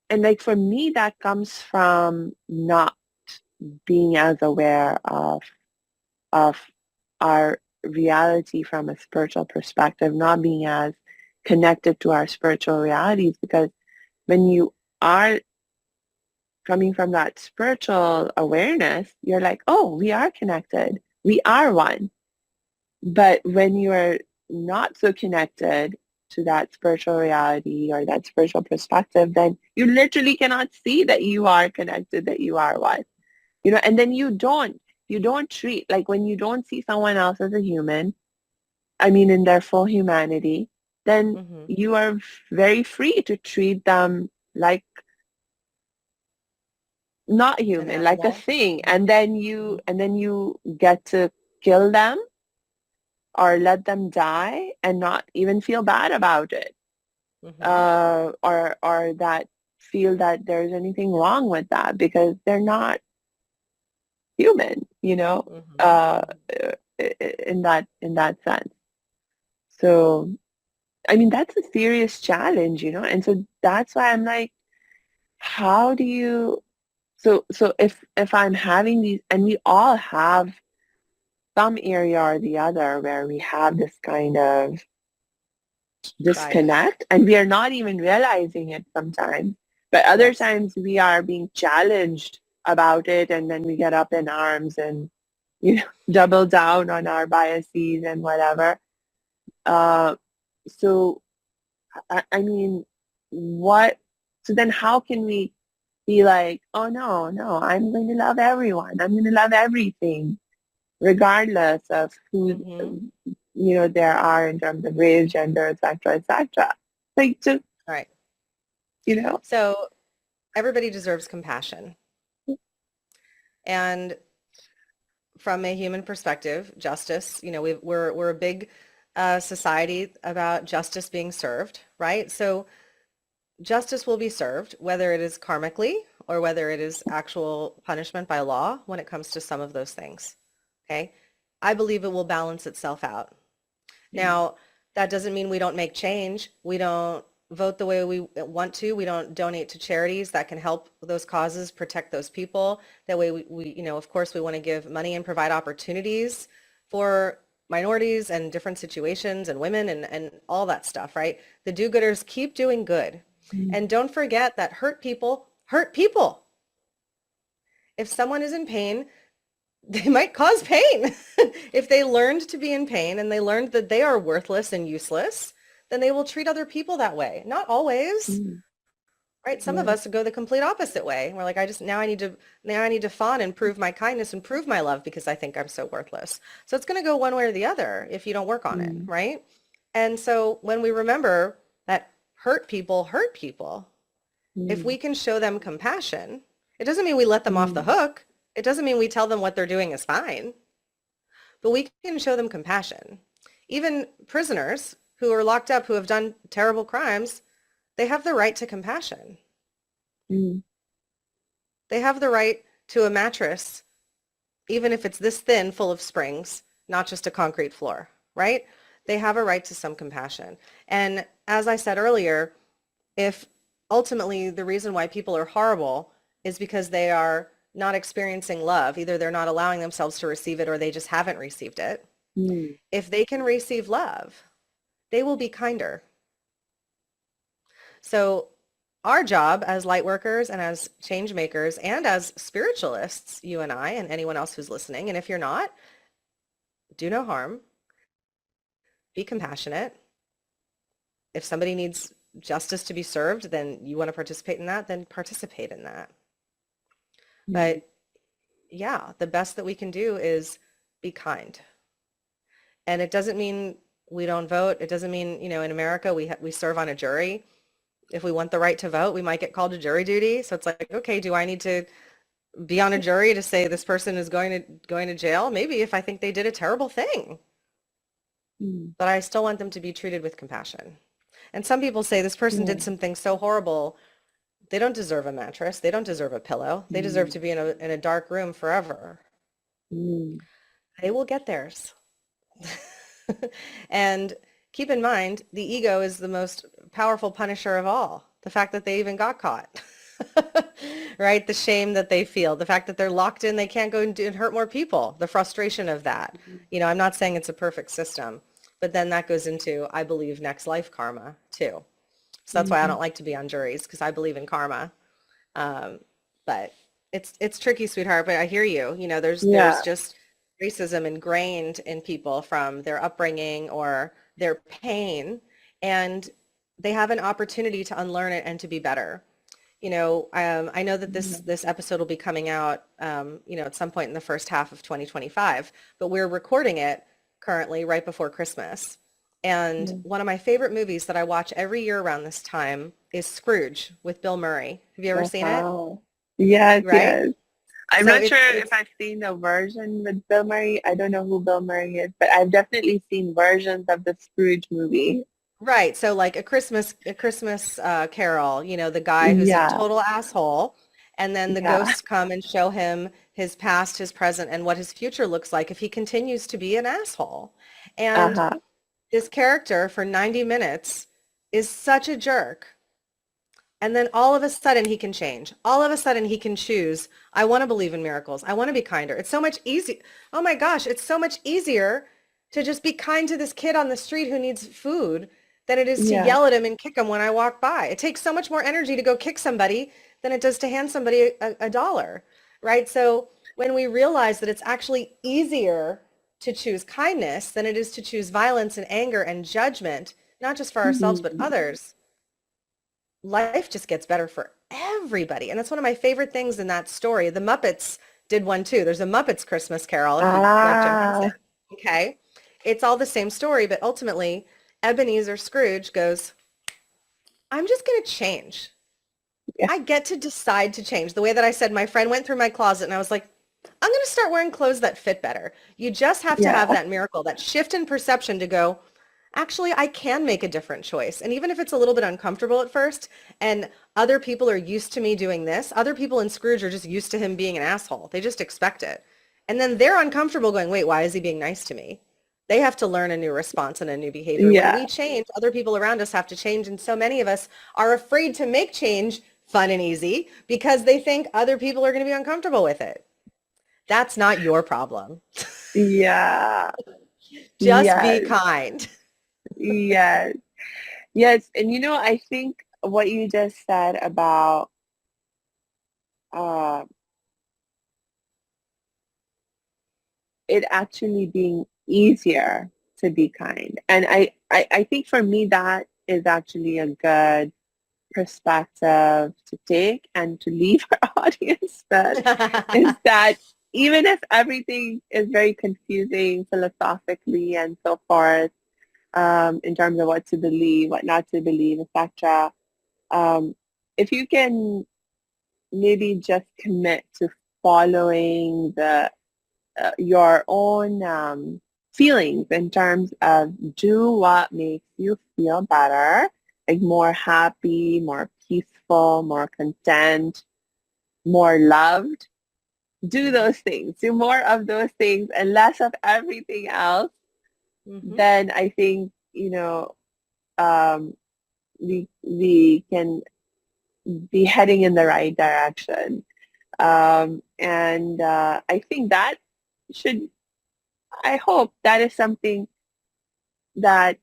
A: and like for me, that comes from not being as aware of our reality from a spiritual perspective, not being as connected to our spiritual realities. Because when you are coming from that spiritual awareness, you're like, oh, we are connected. We are one. But when you're not so connected to that spiritual reality or that spiritual perspective, then you literally cannot see that you are connected, that you are one. And then you don't treat, like, when you don't see someone else as a human, I mean, in their full humanity, then
B: Mhm.
A: you are very free to treat them like not
B: An
A: human, like a
B: animal.
A: thing,
B: Mhm.
A: and then you
B: Mhm.
A: and then you get to kill them or let them die and not even feel bad about it,
B: Mhm.
A: or that feel that there's anything wrong with that because they're not human,
B: Mhm.
A: uh,
B: Mhm.
A: in that sense. So, I mean, that's a serious challenge, and so that's why I'm like, how do you, so if I'm having these, and we all have some area or the other where we have this kind of
B: Right.
A: disconnect, and we are not even realizing it sometimes, but other
B: Yes.
A: times we are being challenged about it, and then we get up in arms and double down on our biases and whatever. So I mean, what? So then, how can we be like, oh no, no, I'm going to love everyone. I'm going to love everything, regardless of who
B: Mhm.
A: there are in terms of race, gender, etc., etc. Like, just
B: Right.
A: you know,
B: So everybody deserves compassion. And from a human perspective, justice, we're a big society about justice being served, right? So justice will be served, whether it is karmically or whether it is actual punishment by law when it comes to some of those things. Okay. I believe it will balance itself out. Now, that doesn't mean we don't make change. We don't vote the way we want to. We don't donate to charities that can help those causes, protect those people. That way of course, we want to give money and provide opportunities for minorities and different situations and women and all that stuff, right? The do-gooders keep doing good.
A: mm,
B: And don't forget that hurt people hurt people. If someone is in pain, they might cause pain. If they learned to be in pain and they learned that they are worthless and useless, then they will treat other people that way. Not always,
A: mm,
B: right? Some of
A: yeah,
B: us go the complete opposite way. We're like, now I need to fawn and prove my kindness and prove my love because I think I'm so worthless. So it's going to go one way or the other if you don't work on it,
A: mm,
B: right? And so when we remember that hurt people, if
A: mm,
B: we can show them compassion, it doesn't mean we let them off the
A: mm,
B: hook. It doesn't mean we tell them what they're doing is fine, but we can show them compassion. Even prisoners who are locked up who have done terrible crimes, they have the right to compassion.
A: mm,
B: They have the right to a mattress, even if it's this thin, full of springs, not just a concrete floor, right? They have a right to some compassion. And as I said earlier, if ultimately the reason why people are horrible is because they are not experiencing love, either they're not allowing themselves to receive it or they just haven't received it.
A: mm,
B: If they can receive love, they will be kinder. So our job as light workers and as change makers and as spiritualists, you and I and anyone else who's listening, and if you're not, do no harm, be compassionate. If somebody needs justice to be served, then you want to participate in that, then participate in that.
A: Mm.
B: But yeah, the best that we can do is be kind. And it doesn't mean we don't vote. It doesn't mean, in America, we serve on a jury. If we want the right to vote, we might get called to jury duty. So it's like, okay, do I need to be on a jury to say this person is going to jail? Maybe if I think they did a terrible thing.
A: Mm.
B: But I still want them to be treated with compassion. And some people say this person
A: Yeah.
B: did something so horrible, they don't deserve a mattress. They don't deserve a pillow. They deserve
A: Mm.
B: to be in a dark room forever.
A: Mm.
B: They will get theirs. And keep in mind, the ego is the most powerful punisher of all. The fact that they even got caught, right? The shame that they feel, the fact that they're locked in, they can't go and hurt more people, the frustration of that. I'm not saying it's a perfect system, but then that goes into, I believe, next life karma too. So that's why I
A: Mm.
B: don't like to be on juries, because I believe in karma. But it's tricky, sweetheart, but I hear you. There's
A: Yeah.
B: just racism ingrained in people from their upbringing or their pain, and they have an opportunity to unlearn it and to be better. I know that this
A: Yeah.
B: this episode will be coming out, at some point in the first half of 2025, but we're recording it currently right before Christmas. And
A: Yeah.
B: one of my favorite movies that I watch every year around this time is Scrooge with Bill Murray. Have you ever seen it?
A: Uh-huh. Yes,
B: Right?
A: yes. I'm
B: So
A: not sure
B: it's
A: if I've seen the version with Bill Murray. I don't know who Bill Murray is, but I've definitely seen versions of the Scrooge movie.
B: right. So like a Christmas Carol, the guy who's a
A: Yeah,
B: total asshole, and then the
A: yeah.
B: ghosts come and show him his past, his present, and what his future looks like if he continues to be an asshole. And
A: Uh-huh.
B: this character for 90 minutes is such a jerk. And then all of a sudden he can change. All of a sudden he can choose. I want to believe in miracles. I want to be kinder. It's so much easy. Oh my gosh, it's so much easier to just be kind to this kid on the street who needs food than it is to
A: Yeah,
B: yell at him and kick him when I walk by. It takes so much more energy to go kick somebody than it does to hand somebody a dollar, right? So when we realize that it's actually easier to choose kindness than it is to choose violence and anger and judgment, not just for ourselves, but
A: mhm.
B: others, life just gets better for everybody. And that's one of my favorite things in that story. The Muppets did one too. There's a Muppets Christmas Carol if you like Jim Henson.
A: Ah,
B: Okay. It's all the same story, but ultimately Ebenezer Scrooge goes, I'm just going to change.
A: yeah,
B: I get to decide to change. The way that I said, my friend went through my closet and I was like, I'm going to start wearing clothes that fit better. You just have to have
A: yeah,
B: that miracle, that shift in perception to go, actually, I can make a different choice. And even if it's a little bit uncomfortable at first and other people are used to me doing this, other people in Scrooge are just used to him being an asshole. They just expect it. And then they're uncomfortable going, wait, why is he being nice to me? They have to learn a new response and a new behavior. When
A: yeah,
B: we change, other people around us have to change. And so many of us are afraid to make change fun and easy because they think other people are going to be uncomfortable with it. That's not your problem.
A: yeah,
B: Just be
A: yes,
B: kind.
A: yes, yes. And I think what you just said about uh, it actually being easier to be kind. And I think for me that is actually a good perspective to take and to leave our audience with is that even if everything is very confusing philosophically and so forth, in terms of what to believe, what not to believe, etc., um, if you can maybe just commit to following the your own feelings in terms of do what makes you feel better, like more happy, more peaceful, more content, more loved. Do those things. Do more of those things and less of everything else.
B: Mm-hmm.
A: Then I think, um, we can be heading in the right direction. And I think that should I hope that is something that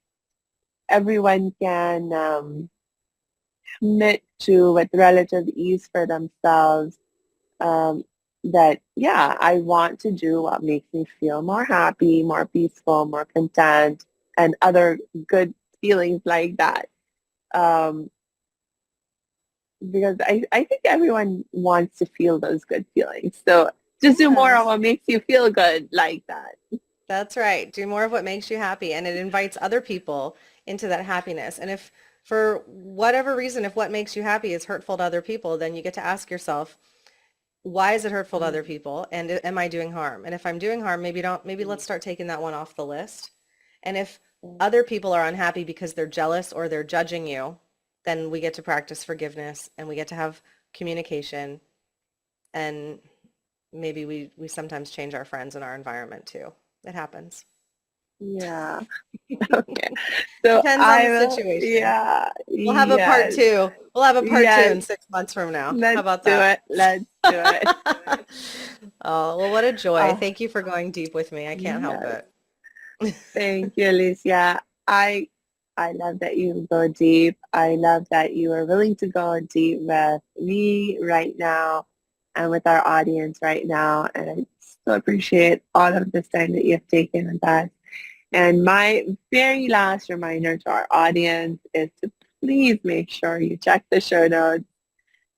A: everyone can commit to with relative ease for themselves, um, that, yeah, I want to do what makes me feel more happy, more peaceful, more content, and other good feelings like that. Um, because I think everyone wants to feel those good feelings. So just do more of
B: Yes.
A: what makes you feel good like that.
B: That's right. Do more of what makes you happy, and it invites other people into that happiness. And if for whatever reason, if what makes you happy is hurtful to other people, then you get to ask yourself, why is it hurtful to other people? And am I doing harm? And if I'm doing harm, maybe let's start taking that one off the list. And if other people are unhappy because they're jealous or they're judging you, then we get to practice forgiveness and we get to have communication, and maybe we sometimes change our friends and our environment too. It happens.
A: Yeah. Okay. So
B: Depends on
A: I
B: the
A: will,
B: situation.
A: yeah,
B: We'll have a part
A: yes,
B: two. We'll have a part two
A: yes.
B: in 6 months from now. How
A: Let's
B: about
A: do
B: that?
A: it. Let's do it.
B: Oh, well, what a joy.
A: Uh,
B: Thank you for going deep with me. I can't help
A: yes.
B: it.
A: Thank you, Elysia. I love that you go deep. I love that you are willing to go deep with me right now and with our audience right now. And I so appreciate all of this time that you've taken with us. And my very last reminder to our audience is to please make sure you check the show notes.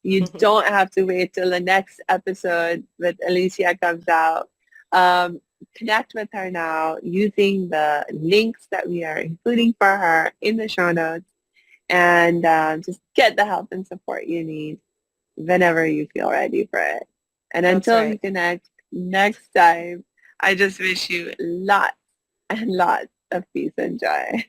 A: You don't have to wait till the next episode with Elysia comes out. Um, Connect with her now using the links that we are including for her in the show notes, and just get the help and support you need whenever you feel ready for it. And
B: That's
A: until we
B: right.
A: connect next time, I just wish you lots and lots of peace and joy.